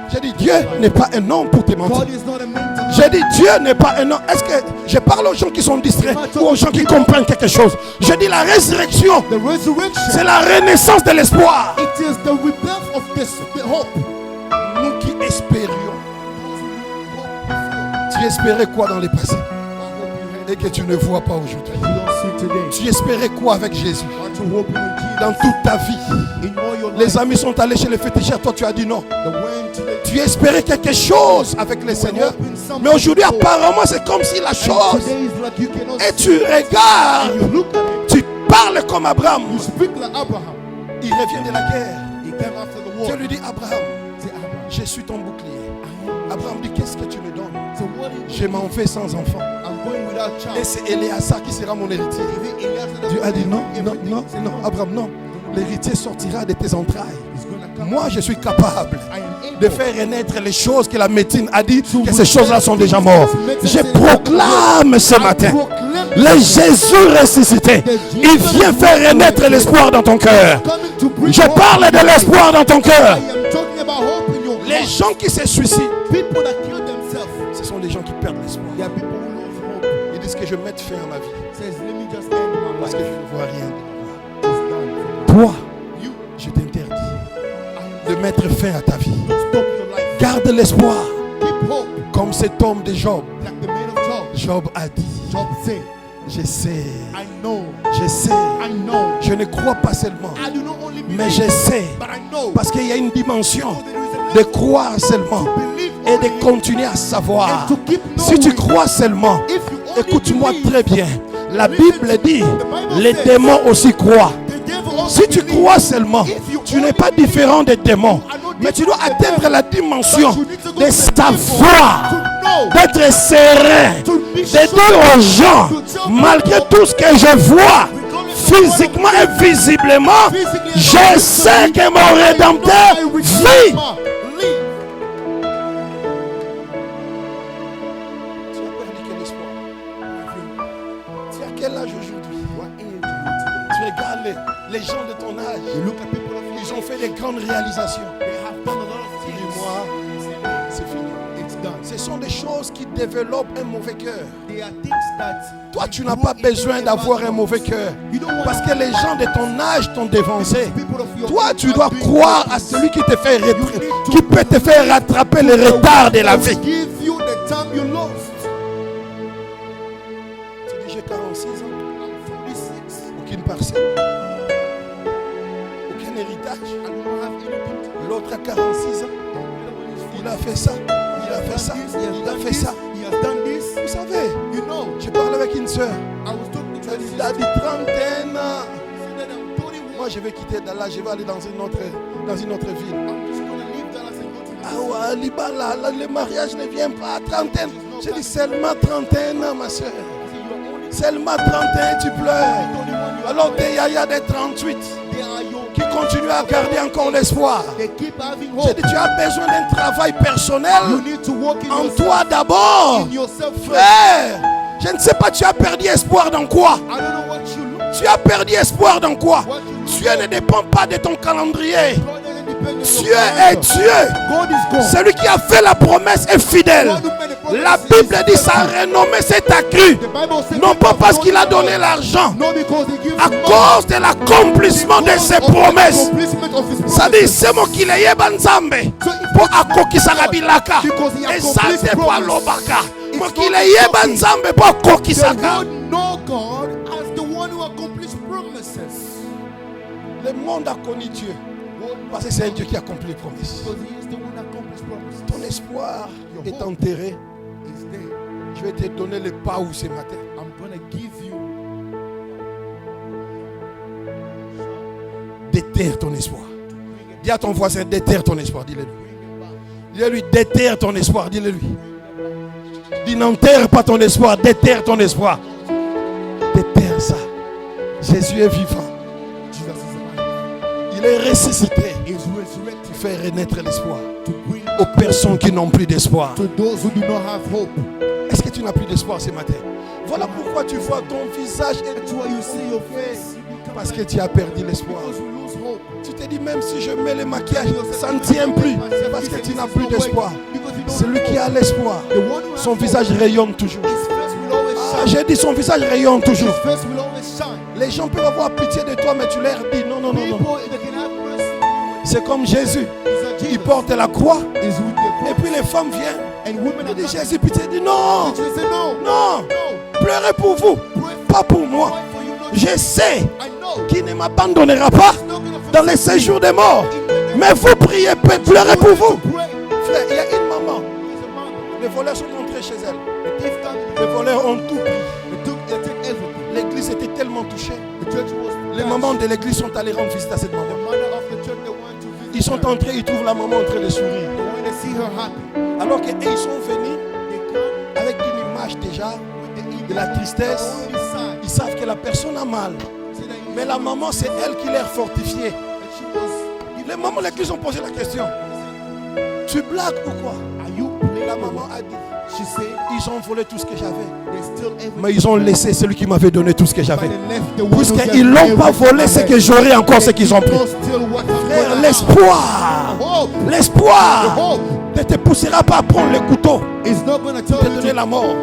J'ai dit, Dieu n'est pas un homme pour te mentir. God is not a man to lie. J'ai dit, Dieu n'est pas un homme. Est-ce que je parle aux gens qui sont distraits ou aux gens qui comprennent quelque chose? Je dis, la résurrection, The resurrection, c'est la renaissance de l'espoir. it is the rebirth of the hope. Nous qui espérions. Tu espérais quoi dans le passé et que tu ne vois pas aujourd'hui? You don't see today. Tu espérais quoi avec Jésus What you hope in Jesus dans toute ta vie? in all your life. Les amis sont allés chez les féticheurs, toi tu as dit non. The went to the Tu espérais quelque chose avec le Seigneur, mais aujourd'hui apparemment c'est comme si la and chose, today is like you cannot et see. tu regardes, You look at it, tu parles comme Abraham. you speak like Abraham. Il revient de la guerre. He came after the Dieu war. lui dit, Abraham, Say, Abraham, je suis ton bouclier. I am. Abraham dit, qu'est-ce que tu me donnes? So what is Je m'en vais sans enfant. I'm going without Et child. c'est Éléazar qui sera mon héritier. Is it Eliezer that's Dieu a dit non, going to non, everything? non, Say, non, Abraham, non. L'héritier sortira de tes entrailles. He's gonna come. Moi, je suis capable I am able de faire renaître les choses que la médecine a dit que ces choses-là sont déjà mortes. Je proclame ce matin proclaim le Jésus ressuscité. Il vient faire renaître l'espoir dans ton cœur. coming to bring Je hope. parle de l'espoir dans ton I cœur. am talking about hope in your Les heart. gens qui se suicident, People that kill themselves. ce sont les gens qui perdent l'espoir. There are people who lose hope. Ils disent que je mette fin à ma vie Says, let me just end my parce life. que je ne vois rien de It's done. moi. Toi, You je t'interdis de mettre fin à ta vie. stop your life. Garde l'espoir Keep hope. comme cet homme de Job. Like the man of Job. Job a dit, Job said, je sais, I know. je sais, I know. je ne crois pas seulement, I do not only believe, mais je sais, but I know. parce qu'il y a une dimension So there is a de croire seulement believe et de only continuer à savoir. and to keep Si tu knowing. crois seulement, If you only écoute-moi believe, très bien, la Listen Bible to- dit, the Bible les says, démons aussi croient. the devil also Si tu believes. crois seulement, If you tu n'es only pas believe, différent des démons, you are not mais tu dois different from the atteindre devil. la dimension But you need to go de to the savoir, to know, d'être serein, to be de sure, dire aux gens, malgré tout ce que je vois, physiquement et visiblement, physically and je sais que mon Rédempteur vit. Live. Tu as perdu quel espoir? Tu as quel âge aujourd'hui? Tu regardes les gens de ton âge, You look at people of ils ont fait des grandes réalisations. they have done a lot of things. Dis-moi, c'est fini. It's done. C'est Ce sont des choses qui développent un mauvais cœur. They are things that Toi, tu n'as pas besoin d'avoir un mauvais cœur. Parce que les gens de ton âge t'ont dévancé. Toi, tu dois croire à celui qui qui peut te faire rattraper le retard de la vie. give you the time you lost. Tu dis, j'ai 46 ans. I'm 46. Aucune parcelle. Aucun héritage. I don't have anything. L'autre a 46 ans. Il a fait ça. Il a fait ça. Il a fait ça. He has done this. Vous savez, You know, je parle avec une soeur. I was talking to Il a dit trentaine. said that I'm 31. Moi, je vais quitter Dallas. Je vais aller dans une autre ville. I'm just gonna leave Dallas and go to Ah ouais, Liban, là, le mariage ne vient pas à trentaine. J'ai dit seulement 31 ans, ma soeur. Seulement 31, tu pleures. Alors des yaya de 38 They are young. qui continuent à garder encore l'espoir. They keep having J'ai hope. dit, tu as besoin d'un travail personnel You need to work in en yourself. toi d'abord. In yourself first. Frère, je ne sais pas, tu as perdu espoir dans quoi? I don't know what you look. Tu as perdu espoir dans quoi? What you look. Dieu ne dépend pas de ton calendrier. God doesn't depend on your Dieu est calendar. Dieu. God is God. Celui qui a fait la promesse est fidèle. God who made the promise La is Bible dit sa renommée s'est accrue. The Bible says Non pas that parce God qu'il a is donné God. l'argent, No, because he gives à you cause de l'accomplissement de ses promesses. Ça dit, c'est moi qui l'ai banzambe. Pour akokisa bilaka. Et ça c'est pas l'obaka. Moi qui l'ai banzambe pour akokisa. The world know God as the one who accomplished promises. Le monde a connu Dieu parce que c'est un Dieu qui accomplit les promesses. Because he is the one who accomplished promises. Ton espoir est enterré. He's there. Je vais te donner le pas où ce matin. I'm gonna give you. Déterre ton espoir. Dis à ton voisin, déterre ton espoir. Dis-le lui. Dis-le lui, déterre ton espoir. Dis-le lui. Dis, n'enterre pas ton espoir, déterre ton espoir. Déterre ça. Jésus est vivant. Jesus is alive. Il est ressuscité. He's resurrected Il fait renaître l'espoir to bring aux personnes qui n'ont plus d'espoir. to those who do not have hope. Est-ce que tu n'as plus d'espoir ce matin? Voilà pourquoi tu vois ton visage That's et why you see your face. parce que tu as perdu l'espoir. Because you lose hope. Tu te dis même si je mets le maquillage, ça ne tient plus parce que tu n'as plus d'espoir. Celui qui a l'espoir, son visage rayonne toujours. His face will always Ah, shine. j'ai dit son visage rayonne toujours. His face will always shine. Les gens peuvent avoir pitié de toi, mais tu leur dis non, non, non, non. People, they can have mercy. C'est comme Jésus. He's a Il Jesus. porte la croix Is with the et puis les femmes viennent. and women Il are dit coming. Jésus, pitié, il dit non, Jesus say no, non, no. pleurez pour vous, pas pour moi. Pray for you, not Je sais I know. qu'il ne m'abandonnera pas He's not gonna dans les séjours des morts. Mais vous priez, pleurez pour vous. Frère, il y a une maman. Les voleurs sont entrés chez elle. Les voleurs ont tout pris. L'église était tellement touchée. Les mamans de l'église sont allées rendre visite à cette maman. Ils sont entrés, ils trouvent la maman en train de sourire. Alors qu'ils sont venus avec une image déjà de la tristesse. Ils savent que la personne a mal. Mais la maman, c'est elle qui l'a fortifiée. Les mamans de l'église ont posé la question. Tu blagues ou quoi? La maman a dit. Ils ont volé tout ce que j'avais. Mais ils ont laissé celui qui m'avait donné tout ce que j'avais. Puisqu'ils n'ont pas volé ce que j'aurais encore, ce qu'ils ont pris. Frère, l'espoir. L'espoir ne te poussera pas à prendre le couteau, te donner la mort.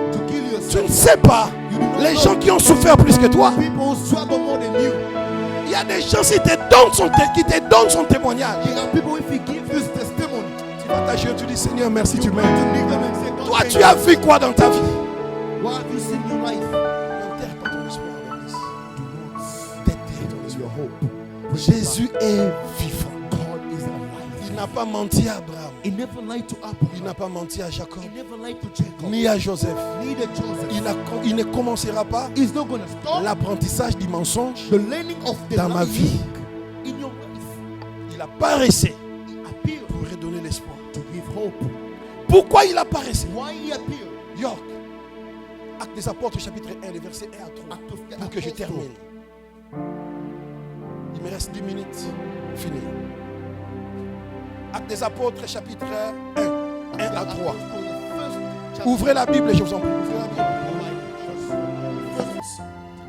Tu ne sais pas. Les gens qui ont souffert plus que toi. Il y a des gens qui te donnent son témoignage. Tu vas t'agir, tu dis Seigneur, merci, tu m'aimes. Toi, tu as vu quoi dans ta vie? N'enterre pas ton espoir dans l'église. Déterre ton espoir. Jésus est vivant. Il n'a pas menti à Abraham. He never lied to Abraham. Il n'a pas menti à Jacob. He never lied to Jacob. Ni à Joseph. Neither Joseph. Il ne commencera pas He's not going to stop l'apprentissage du mensonge the learning of the dans ma vie. in your life. Il apparaissait He appeared pour redonner l'espoir. to give hope. Pourquoi il apparaissait? Why he appeared? York. Actes des Apôtres, chapitre 1, les versets 1 à 3. Act of the Pour que je Apostle. termine. Il me reste 10 minutes. Fini. Actes des Apôtres, chapitre 1, 1 à 3. Ouvrez la Bible, je vous en prie. Ouvrez la Bible.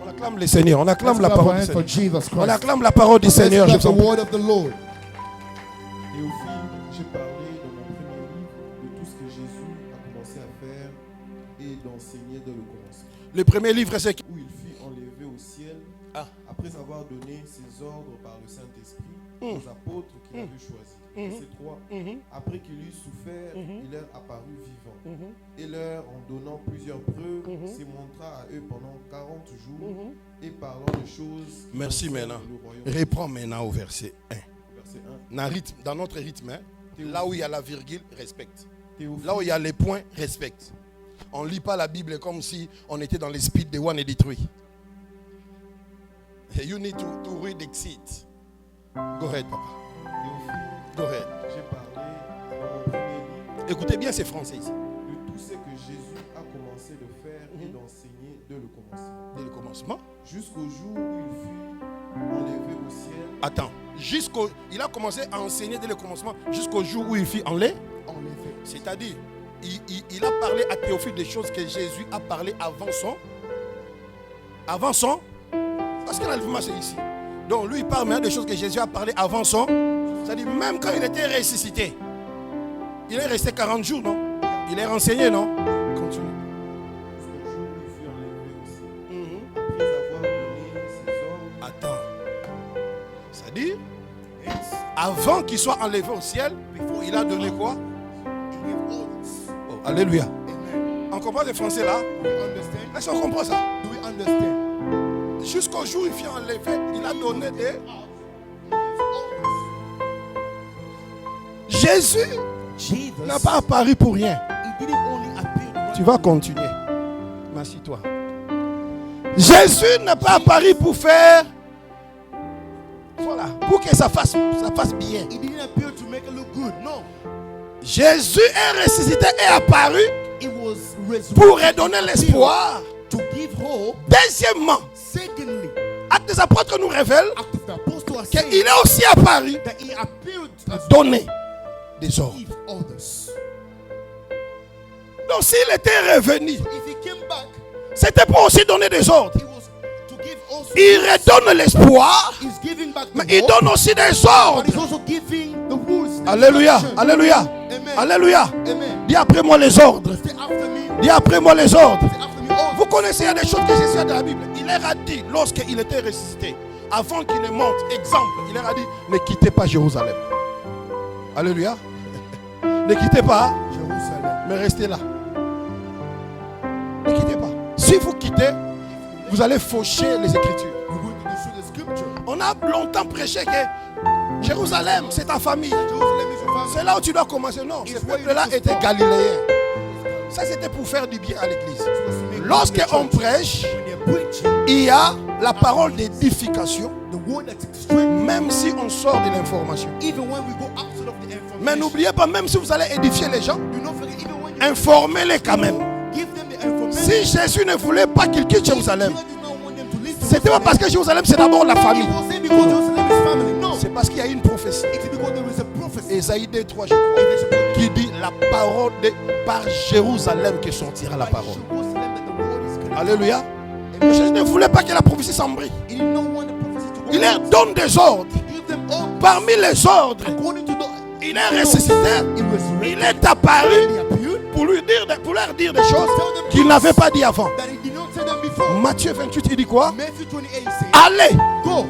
On acclame le Seigneur. On acclame la parole du Seigneur. On acclame la parole du Seigneur. Je vous en prie. word of the Lord. Et au fil, j'ai parlé dans mon premier livre de tout ce que Jésus a commencé à Le premier livre, c'est qui? où il fut enlevé au ciel Ah. après avoir donné ses ordres par le Saint-Esprit aux apôtres qu'il avait choisis. Verset 3. Après qu'il eut souffert, il leur apparut vivant. Et leur, en donnant plusieurs preuves, se montra à eux pendant 40 jours et parlant de choses qui Merci concernent maintenant. le royaume. Reprends maintenant au verset 1. Verset 1. Dans notre rythme, hein, là où il y a la virgule, respecte. Théophile, Là où il y a les points, respecte. On ne lit pas la Bible comme si on était dans les speed de one et détruit. You need to read the seat. Go ahead, papa. Théophile, Go ahead. j'ai parlé dans mon premier livre Écoutez bien ces français ici. de tout ce que Jésus a commencé de faire et d'enseigner dès le commencement. Dès le commencement. Jusqu'au jour où il fut enlevé au ciel. Attends. Il a commencé à enseigner dès le commencement jusqu'au jour où il fit enlever. Enlevé. C'est-à-dire, il a parlé à Théophile des choses que Jésus a parlé avant son. Parce que l'enlèvement c'est ici. Donc lui il parle maintenant des choses que Jésus a parlé avant son. C'est-à-dire même quand il était ressuscité. Il est resté 40 jours, non? Il est renseigné, non? Continue. Jusqu'au jour où il fut enlevé au ciel. Après avoir donné ses ordres. Attends. C'est-à-dire, avant qu'il soit enlevé au ciel, il a donné quoi? Oh, alléluia. On comprend les français là? Est-ce qu'on comprend ça? Do we understand? Jusqu'au jour où il fut enlevé, il a donné des... Jésus n'a pas apparu pour rien. He didn't only appear Tu vas continuer. Assis-toi. Jésus n'a pas apparu pour faire... Voilà. Pour que ça fasse bien. He didn't appear to make it look good. No. Jésus est ressuscité et apparu It was resurrected pour redonner l'espoir. to give hope. Deuxièmement, Secondly, Actes des Apôtres nous révèle Acts of the Apostles are qu'il saying est aussi apparu that he appeared as donner des ordres. give others. Donc s'il était revenu, If he came back, c'était pour aussi donner des ordres. he was to give also. Il redonne l'espoir, He's giving back the mais il hope, donne aussi des but ordres. he's also giving the rules. the Alléluia, instructions. alléluia, Amen. alléluia. Amen. Dis après moi les ordres. Stay after me. Dis après moi les ordres. Stay after me. Oh, Vous connaissez, il y a des choses que Jésus a dans la Bible. Il leur a dit, lorsqu'il était ressuscité, avant qu'il ne monte, exemple, il leur a dit, ne quittez pas Jérusalem. Alléluia. Ne quittez pas, Jerusalem. mais restez là. Ne quittez pas. Si vous quittez, vous allez faucher les Écritures. We're going to destroy the scripture. On a longtemps prêché que Jérusalem, c'est ta famille. Jerusalem is your family. C'est là où tu dois commencer. Non, ce It's where you peuple-là need to était stop. galiléen. Ça, c'était pour faire du bien à l'église. It was to make Lorsqu'on the church. prêche, When they're preaching, il y a la parole d'édification, the word that's extreme, même si on sort de l'information. even when we go outside of the information. Mais n'oubliez pas, même si vous allez édifier les gens, Do not forget, even when you informez-les quand même. give them the information. Si Jésus ne voulait pas qu'ils quittent Jérusalem, Jesus did not want them to leave c'était pas parce que Jérusalem c'est d'abord la He famille. was saying because Jerusalem is family. No. C'est parce qu'il y a une prophétie. It's because there is a prophecy. Ésaïe 2:3, je crois, qui dit la parole par Jérusalem que sortira la parole. Jerusalem that the word is connected. Alléluia. Jésus ne voulait pas que la prophétie s'embrie. He did not want the prophecy to go. Il leur donne des ordres. Give them all Parmi les ordres, according to the. il est ressuscité. He resurrected. Il est apparu He appeared pour leur dire des choses qu'il n'avait pas dit avant. that he did not say them before. Matthieu 28, il dit quoi? Matthew 28 says, Allez. go.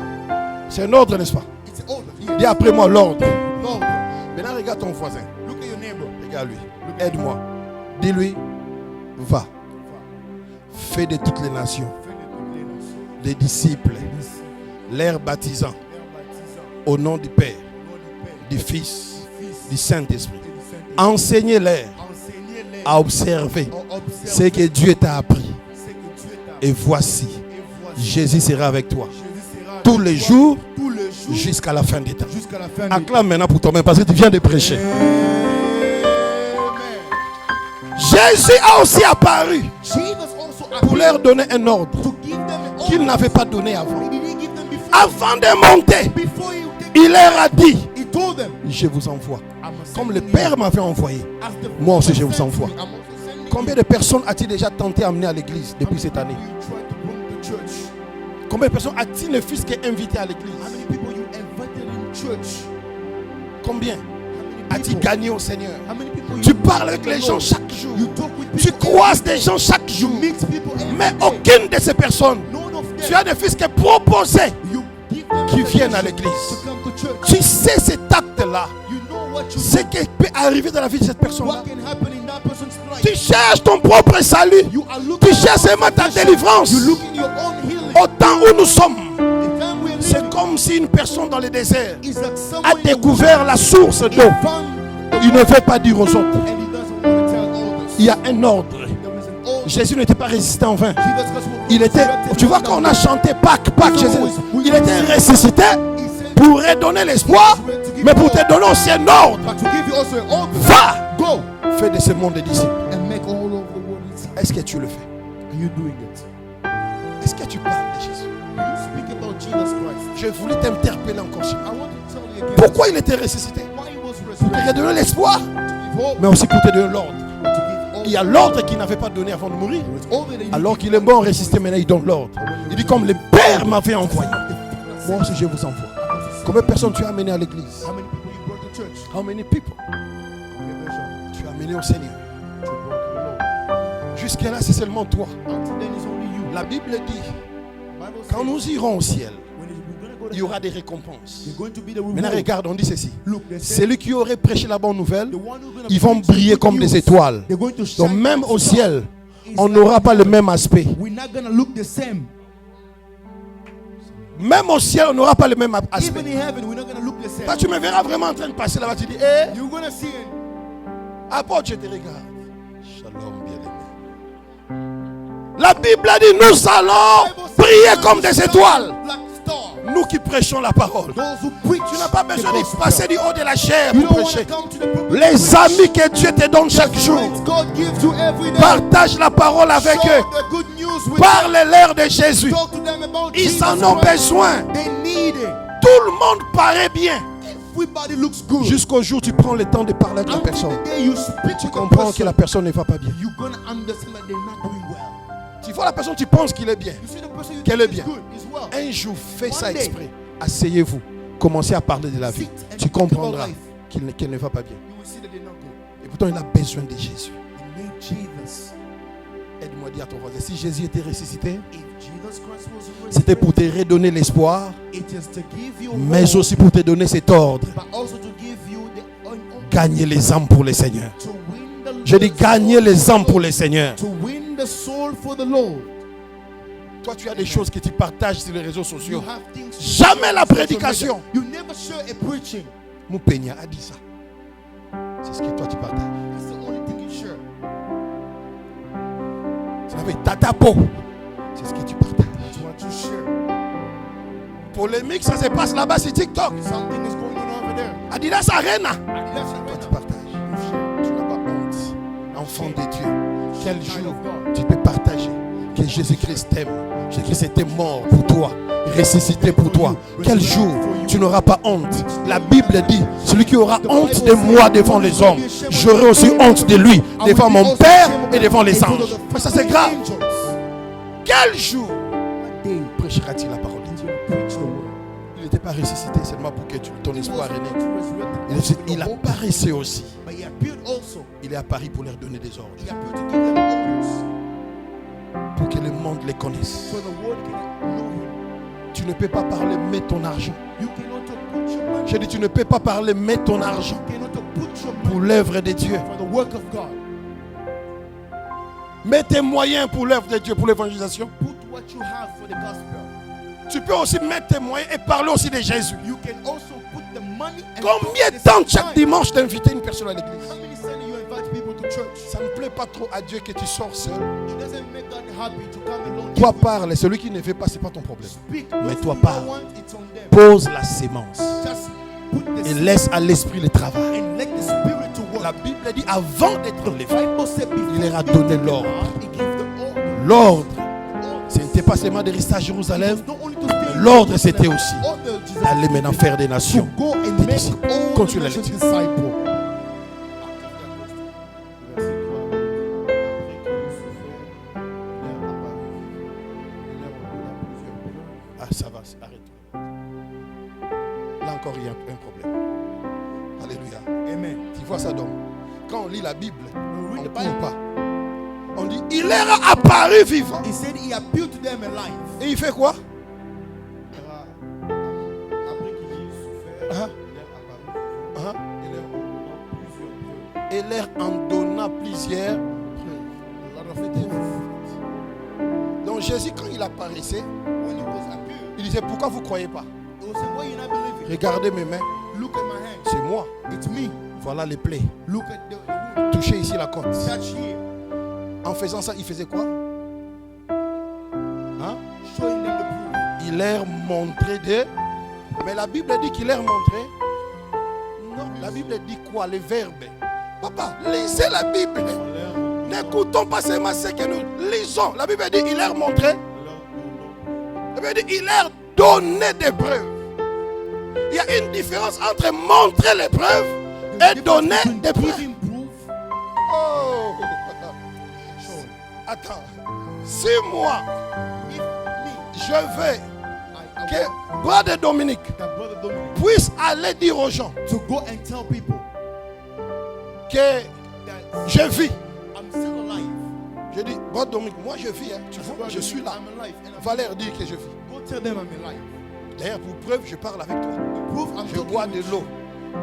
C'est un ordre, n'est-ce pas? It's an order. Yes. Dis après moi l'ordre. Lord, Maintenant, regarde ton voisin. look at your neighbor. Regarde lui. Aide-moi. Dis-lui, va. Fais de toutes les nations des disciples, l'air baptisant au nom du Père, du Fils, du Saint-Esprit. Enseignez-les à observer ce que Dieu t'a appris. Et voici, Jésus sera avec toi tous les jours jusqu'à la fin des temps. Jusqu'à la fin. Acclame maintenant pour toi-même parce que tu viens de prêcher. Jésus a aussi apparu Jesus also pour appeared leur donner un ordre to give them an qu'il order. n'avait pas donné avant. He didn't give them before. Avant de monter, Before he take, il leur a dit, he told them, je vous envoie. I'm Comme le sending Père you. m'avait envoyé, As the moi aussi Father je vous sent envoie. me, I'm also sending Combien de personnes a-t-il déjà tenté d'amener à l'église depuis cette année? you. You try to bring the church. Combien de personnes a-t-il ne fût-ce qu'invité à l'église? How many people you invited in church? Combien? How many as-tu people? gagné au Seigneur? How many people Tu you parles meet avec with les the gens Lord? chaque jour. You talk with Tu people croises every des gens chaque day. jour. You meet people every Mais day. aucune de ces personnes, None of them. tu as des fils qui proposés You give them qui viennent à suggestions l'église. to come to church. Tu sais cet acte-là, You know what you ce qui peut arriver dans la vie de cette personne-là. what can happen in that person's life. Tu cherches ton propre salut. You are looking Tu cherches seulement ta délivrance. You look in your own healing. Au temps où nous sommes, The time we are c'est living comme si une personne dans le désert is that someone a découvert la source d'eau. found Il ne veut pas dire aux autres. and he doesn't want to tell others. Il y a un ordre. There is an old Jésus n'était pas résisté en vain. Jesus Christ was Il était, resurrected tu vois, from quand on the a dead. chanté Pâques, Pâques, Jésus, il était ressuscité He said, pour redonner l'espoir, mais pour te donner aussi un ordre. but to give you also an order. Va, Go fais de ce monde des disciples. and make all over the world disciples. Est-ce que tu le fais? Are you doing it? Est-ce que tu parles de Jésus? You speak about Jesus Christ. Je voulais t'interpeller encore sur I want to tell you again pourquoi il était ressuscité. why he was Pour te resurrected. redonner l'espoir, To give hope, mais aussi pour te donner l'ordre. to give all. Il y a l'ordre qu'il n'avait pas donné avant de mourir. It's all that he Alors qu'il est mort, ressuscité, maintenant il donne l'ordre. Il dit comme le Père m'avait envoyé, moi aussi je vous envoie. Combien de personnes tu as amené à l'église? How many people you brought to church? How many people Combien de gens tu as amené au Seigneur? tu brought to the Lord? Jusqu'à là, c'est seulement toi. Until then, it's only you. La Bible dit, Bible quand says, nous irons au ciel, when we're going to go to il y aura des récompenses. you're going to be the reward. Maintenant, regarde, on dit ceci. Look, they said, Celui qui aurait prêché la bonne nouvelle, the one who's gonna ils vont preach the briller good comme des news, étoiles. they're going to shine Donc même like au stars. ciel, It's on like n'aura pas le même aspect. we're not going to look the same. Même au ciel, on n'aura pas le même Even aspect. in heaven, we're not going to look the same. Toi, tu me verras vraiment en train de passer là-bas. Tu dis, hé, You're going to see it. apôtre, je te regarde. Shalom, bien-aimé. La Bible a dit, nous allons Bible says briller we're comme going des to étoiles. shine like stars. Nous qui prêchons la parole. Those who preach Tu n'as pas the besoin de gospel. passer du haut de la chair You pour don't want to prêcher. come to the pulpit to Les preach. amis que Dieu te donne chaque jour, Friends God gives you every day. partage la parole avec Share eux. the good news with them. Parle-leur de Jésus. Talk to them about Ils Jesus en ont Christ. besoin. They need it. Tout le monde paraît bien. Everybody looks good. Jusqu'au jour où tu prends le temps de parler avec la Until personne. the day you speak Tu with a comprends que person, la personne ne va pas bien. you're gonna understand that they're not doing well. Tu vois la personne, tu penses qu'il est bien. You see the person you Qu'elle think est is bien. good, is well. Un jour, fais ça One day. exprès. Asseyez-vous. Commencez à parler de la vie. Sit and Tu think about comprendras life. qu'elle ne va pas bien. You will see that they're not good. Et pourtant, il a besoin de Jésus. They need Jesus. Aide-moi à dire à ton voisin, si Jésus était ressuscité, If Jesus Christ was c'était pour te resurrected, redonner l'espoir, it is to give you mais hope, aussi pour te donner cet ordre. but also to give you the Gagner les âmes pour le Seigneur. to win the Je dis soul gagner for les the âmes Lord. pour le Seigneur. To win the soul for the Lord. Toi, tu as des choses que tu partages sur les réseaux You sociaux. have things to Jamais share la on social prédication. media. You never share a preaching. Moupenia a dit ça. C'est ce que toi tu partages. That's the only thing you share. Tu avais tatapo. C'est ce que tu partages. That's what you share. Polémique, ça se passe là-bas sur TikTok. Something is going on over there. Adidas Arena. And that's Toi, right tu now. partages. You share. Tu n'as pas honte. Enfant de Dieu. Quel Child jour of God. tu peux partager que Jésus-Christ t'aime. Jésus-Christ était mort pour toi, ressuscité pour toi. Quel jour tu n'auras pas honte. La Bible dit, celui qui aura honte de moi devant les hommes, j'aurai aussi honte de lui devant mon Père et devant les anges. Mais ça c'est grave. Quel jour prêchera-t-il la parole de Dieu? Il n'était pas ressuscité seulement pour que ton espoir est né. Il apparaissait aussi. But he appeared also. Il est apparu pour leur donner des ordres. He appeared to give them orders Pour que le monde les connaisse. so the world can know him. Tu ne peux pas parler, mets ton argent. You cannot put your money. J'ai dit, tu ne peux pas parler, mets ton argent You cannot put your pour money l'œuvre de Dieu. for the work of God. Mets tes moyens pour l'œuvre de Dieu, pour l'évangélisation. Put what you have for the gospel. Tu peux aussi mettre tes moyens et parler aussi de Jésus. You can also put the money and Combien talk de at the temps same chaque time. dimanche d'inviter une personne à l'église? How many Sunday you invite people to church? Ça ne plaît pas trop à Dieu que tu sors seul. It doesn't make God happy to come alone. Toi parle, celui qui ne veut pas, ce n'est pas ton problème. Speak. Mais Those toi who parle. don't want, it's on them. Pose la sémence Just put the et seed laisse à l'esprit le travail. and let the spirit to work. La Bible dit, avant d'être levé, Bible said before il leur a you donné take the l'ordre. path, he gives the order. L'ordre, The ce n'était pas seulement de rester à Jérusalem. order. Not only to stay in L'ordre, Jerusalem, c'était but aussi order Jesus d'aller maintenant faire des to nations. go and des make disciples. all the Continue la nations lecture. disciples. Ah, ça va, arrête. Là encore, il y a un problème. Alléluia. Amen. Tu vois ça donc. Quand on lit la Bible, on read ne the court Bible. pas. On dit, il est apparu vivant. He said he appealed to them alive. Et il fait quoi? Après qu'il ait souffert, Uh-huh. il est apparu vivant Et leur en donna plusieurs preuves. Donc Jésus, quand il apparaissait, When he was appealed, il disait, pourquoi vous ne croyez pas? he was saying, why you not believing? Regardez mes mains, Look at my hands. c'est moi. It's me. Voilà les plaies. Look at the wound. Touchez ici la côte. Touch here. En faisant ça, il faisait quoi? Hein? Showing them the proof. Il leur montrait des... Mais la Bible dit qu'il leur montrait... Non, la Bible dit quoi? Les verbes. Papa, lisez la Bible. N'écoutons pas seulement ce que nous lisons. La Bible dit il leur montrait. La Bible dit il leur donnait des preuves. Il y a une différence entre montrer les preuves et donner des preuves. Giving proof. Oh. Attends. Si moi, If me, je veux I que Brother Dominique that brother Dominic, puisse aller dire aux gens to go and tell people que that je vis. I'm still alive. Je dis, Brother Dominique, moi je vis. Hein. Tu vois, Brother je suis là. I'm alive. And Va leur dire que je vis. go tell them I'm alive. D'ailleurs, pour preuve, je parle avec toi. Proof I'm Je talking bois de with l'eau.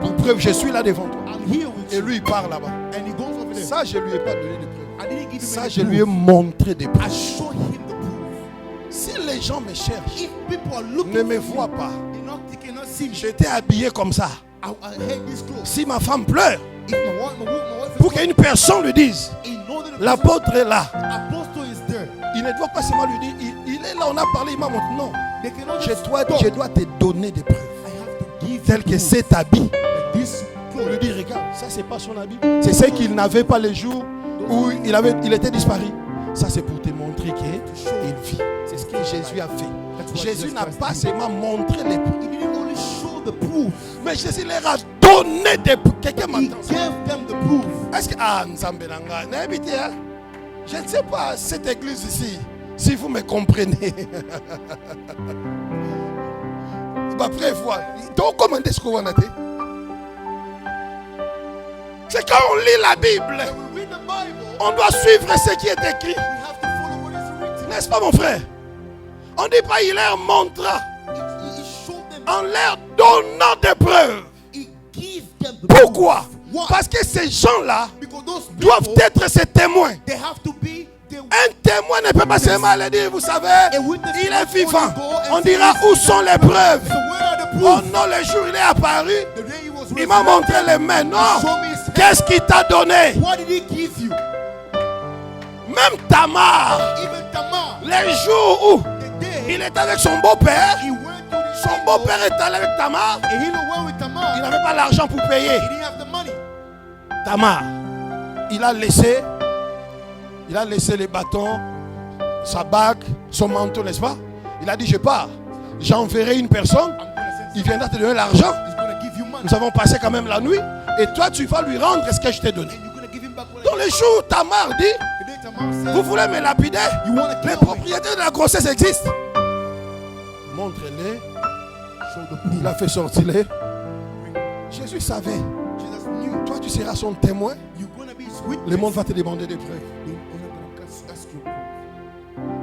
Pour preuve, je suis là devant toi. you. I'm here with Et you. lui, il part là-bas. And he goes over there. Ça, je ne lui ai pas donné de preuves. I didn't give him Ça, any je proof. lui ai montré des I preuves. showed him the proof. Si les gens me cherchent, If people are looking ne me for voient me, pas. they cannot see me. J'étais habillé comme ça. I hate this clothes. Si ma femme pleure, If my wife pour qu'une personne lui dise, in order to l'apôtre est là. apostle is there. Il ne doit pas seulement lui dire, il est là, on a parlé, il m'a montré. Non, They cannot je just dois stop. te donner des preuves. I have to give Tel que proof cet habit. that this Pour clothes lui dire, regarde, ça c'est pas son habit. C'est ce qu'il n'avait pas les jours où il était disparu. Ça c'est pour te montrer qu'il vit. C'est ce que Jésus a fait. Jésus n'a pas seulement montré les preuves, he didn't only show the proof, mais Jésus leur a donné des preuves. Quelqu'un he m'entend? gave them the proof. Est-ce que... Ah, Nzambe Nanga, n'habitez, hein? Je ne sais pas, cette église ici, si vous me comprenez. Bah, prévois. Donc, comment est-ce qu'on va noter? C'est quand on lit la Bible, When we read the Bible, on doit suivre ce qui est écrit. we have to follow what is written. N'est-ce pas, mon frère? On ne dit pas, il leur montra He showed them. en leur donnant des preuves. He gave them the Pourquoi? proof. Why? Parce que ces gens-là Because those doivent people, être ses témoins. they have to be the Un témoin ne peut pas seulement aller dire, vous savez, il est vivant. On and dira où sont les preuves. So where are the Oh proofs? non, le jour il est apparu, The day he was il m'a montré les mains. Non, qu'est-ce qu'il t'a donné? What did he give you? Même Tamar, Even Tamar, les jours où the day il était avec son beau-père, he went to the son beau-père est allé avec Tamar, and he went with Tamar. il n'avait pas l'argent pour payer. He didn't have the money. Tamar, il a laissé les bâtons, sa bague, son manteau, n'est-ce pas? Il a dit, je pars, j'enverrai une personne, I'm gonna send il viendra te donner l'argent. He's gonna give you money. Nous avons passé quand même la nuit, et toi tu vas lui rendre ce que je t'ai donné. And you're gonna give him back what Dans les jours où Tamar dit, the day Tamar said, vous voulez me lapider? you wanna Les kill me? propriétés de la grossesse existent. Montre-les. Show the proof. Il a fait sortir les. Jésus savait. Jesus knew. Toi, tu seras son témoin. You're gonna be his witness. Le monde va te demander des preuves. They're gonna ask you.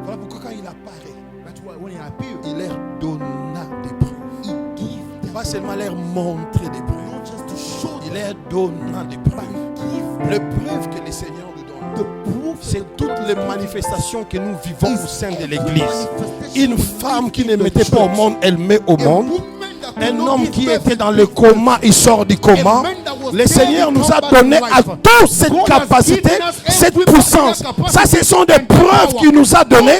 Voilà pourquoi quand il apparaît, That's why when he appeared, il leur donna des preuves. he gave them Pas seulement leur montrer des preuves. not just to show Il them, leur donna des preuves. give Les preuves que le Seigneur nous donne. the proof. C'est toutes les manifestations que nous vivons au sein de l'église. Une femme qui ne mettait pas au monde, elle met au monde. Un homme qui était dans le coma, il sort du coma. Le Seigneur nous a donné à tous cette capacité, cette puissance. Ça, ce sont des preuves qu'il nous a données.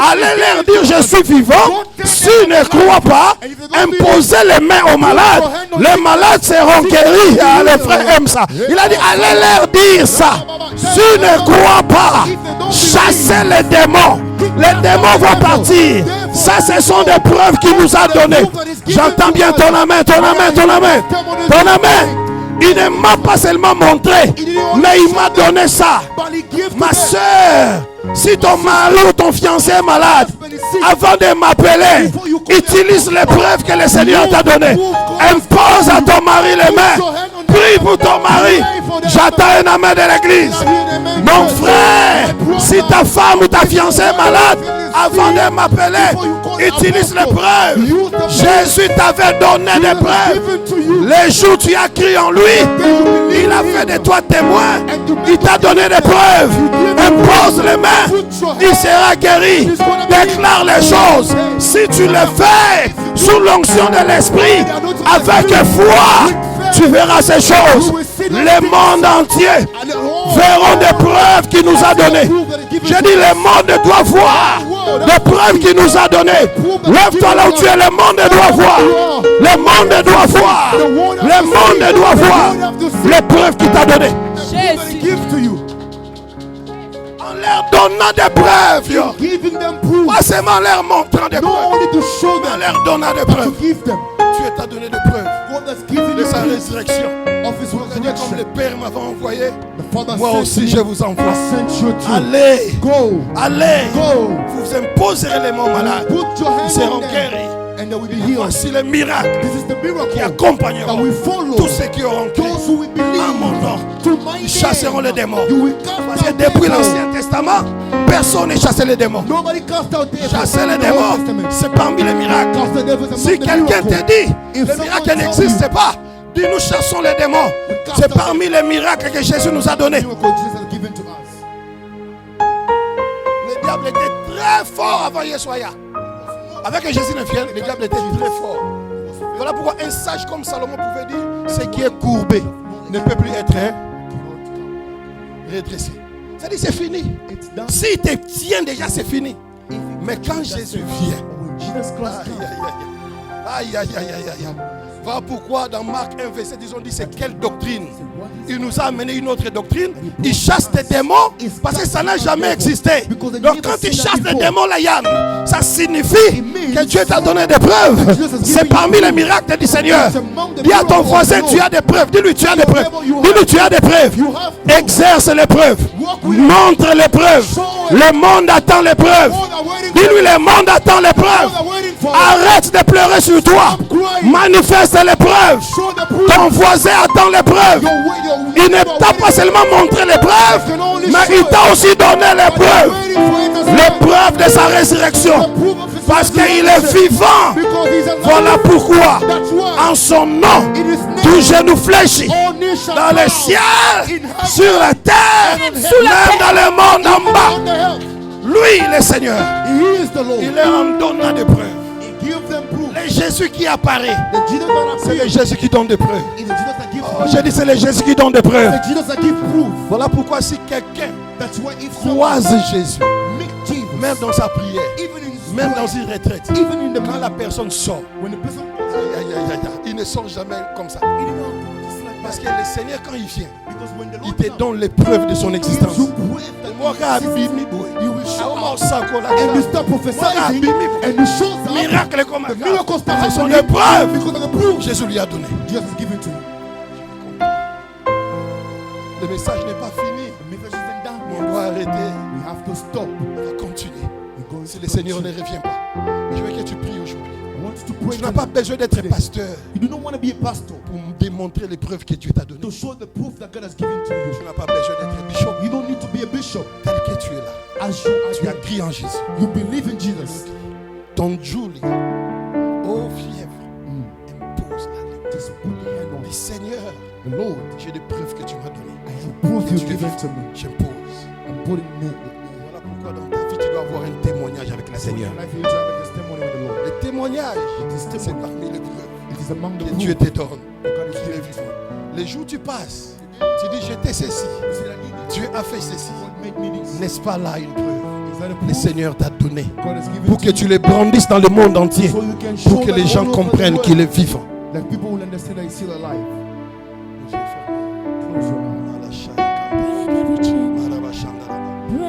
Allez leur dire, je suis vivant. S'ils ne croient pas, imposez les mains aux malades. Les malades seront guéris. Ah, les frères aiment ça. Il a dit, allez leur dire ça. S'ils ne croient pas, chassez les démons. Les démons vont partir. Ça, ce sont des preuves qu'il nous a données. J'entends bien ton amen, ton amen, ton amen. Ton amen. Il ne m'a pas seulement montré, mais il m'a donné ça. Ma soeur, si ton mari ou ton fiancé est malade, avant de m'appeler, utilise les preuves que le Seigneur t'a données. Impose à ton mari les mains. Prie Prie pour ton mari. J'attends un amen de l'église. Mon frère, si ta femme ou ta fiancée est malade, avant de m'appeler, utilise les preuves. Jésus t'avait donné des preuves. Les jours où tu as crié en lui, il a fait de toi témoin. Il t'a donné des preuves. Impose les mains, il sera guéri. Déclare les choses. Si tu le fais sous l'onction de l'esprit, avec foi, tu verras ces choses. Le monde entier verront des preuves qu'il nous a données. Je dis, le monde doit voir des preuves qu'il nous a données. Lève-toi là où tu es, le monde doit voir. Le monde doit voir. Le monde doit voir les preuves qu'il t'a données. En leur donnant des preuves, pas seulement leur montrant des preuves, mais en leur donnant des preuves. Dieu t'a donné des preuves de sa résurrection. Comme le Père m'avait envoyé, moi aussi je vous envoie. Allez, allez, vous imposerez les morts malades, ils seront guéris. Voici le miracle qui accompagneront tous ceux qui auront cru en mon nom. Ils chasseront les démons. Parce que depuis l'Ancien Testament, personne n'a chassé les démons. Chasser les démons, c'est parmi les miracles. Si quelqu'un te dit le miracle n'existe pas, dis nous chassons les démons. C'est parmi les miracles que Jésus nous a donnés. Le diable était très fort avant Yeshua. Avec Jésus ne vienne, le diable était très fort. Voilà pourquoi un sage comme Salomon pouvait dire: ce qui est courbé ne peut plus être redressé. C'est-à-dire c'est fini. S'il te tient déjà, c'est fini. Mais quand Jésus vient, aïe, aïe, aïe, aïe, aïe. Voilà pourquoi dans Marc 1, verset 10, on dit c'est quelle doctrine? Il nous a amené une autre doctrine. Il chasse des démons parce que ça n'a jamais existé. Donc quand il chasse des démons, la Yann, ça signifie que Dieu t'a donné des preuves. C'est parmi les miracles du Seigneur. Dis à ton voisin, tu as des preuves. Dis-lui, tu as des preuves. Dis-lui, tu as des preuves. Exerce les preuves. Montre les preuves. Le monde attend les preuves. Dis-lui, le monde attend les preuves. Arrête de pleurer sur toi. Manifeste les preuves. Ton voisin attend les preuves. Il ne t'a pas seulement montré les preuves, mais il t'a aussi donné les preuves. Les preuves de sa résurrection. Parce qu'il est vivant. Voilà pourquoi, en son nom, tout genou fléchit. Dans le ciel, sur la terre, même dans le monde en bas. Lui, le Seigneur, il est en donnant des preuves. Le Jésus qui apparaît, c'est le Jésus qui donne des preuves. Oh, j'ai dit c'est le Jésus qui donne des preuves. Voilà pourquoi si quelqu'un croise Jésus, même dans sa prière, même dans une retraite, quand la personne sort, il ne sort jamais comme ça. Parce que le Seigneur, quand il vient, il te donne les preuves de son existence. Miracle comme ce sont les preuves. Jésus lui a donné. Le message n'est pas fini. On doit arrêter. On va continuer. Si le Seigneur ne revient pas, je veux que tu pries aujourd'hui. Tu n'as pas besoin d'être pasteur pour démontrer les preuves que Dieu t'a données. Tu n'as pas besoin d'être bishop. Tel que tu es là, tu as crié en Jésus. Ton Julie, oh fièvre, impose la main. Dis Seigneur, j'ai des preuves que tu m'as données. J'impose. Voilà pourquoi dans ta vie tu dois avoir un témoignage avec le Seigneur. Le témoignage, c'est parmi les preuves que Dieu te donne. Qu'il est vivant. Les jours où tu passes, tu dis j'étais ceci, Dieu a fait ceci. N'est-ce pas là une preuve? Le Seigneur t'a donné pour que tu les brandisses dans le monde entier, pour que les gens comprennent qu'il est vivant.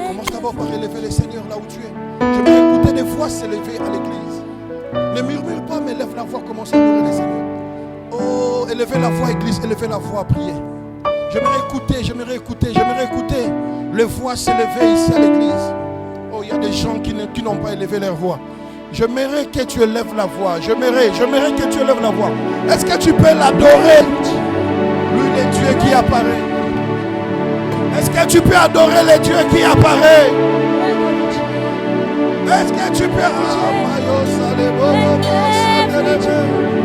Commence d'abord par élever le Seigneur là où tu es. Je vais écouter des voix s'élever à l'église. Ne murmure pas, mais lève la voix, commence à adorer le Seigneur. Oh, élevez la voix, église, élevez la voix, priez. J'aimerais écouter les voix s'élever ici à l'église. Oh, il y a des gens qui n'ont pas élevé leur voix. J'aimerais que tu élèves la voix. J'aimerais que tu élèves la voix. Est-ce que tu peux l'adorer? Lui, il les dieux qui apparaissent? Est-ce que tu peux adorer les dieux qui apparaissent? Est-ce que tu peux... Ah, Mayo, Salebo, Salebo.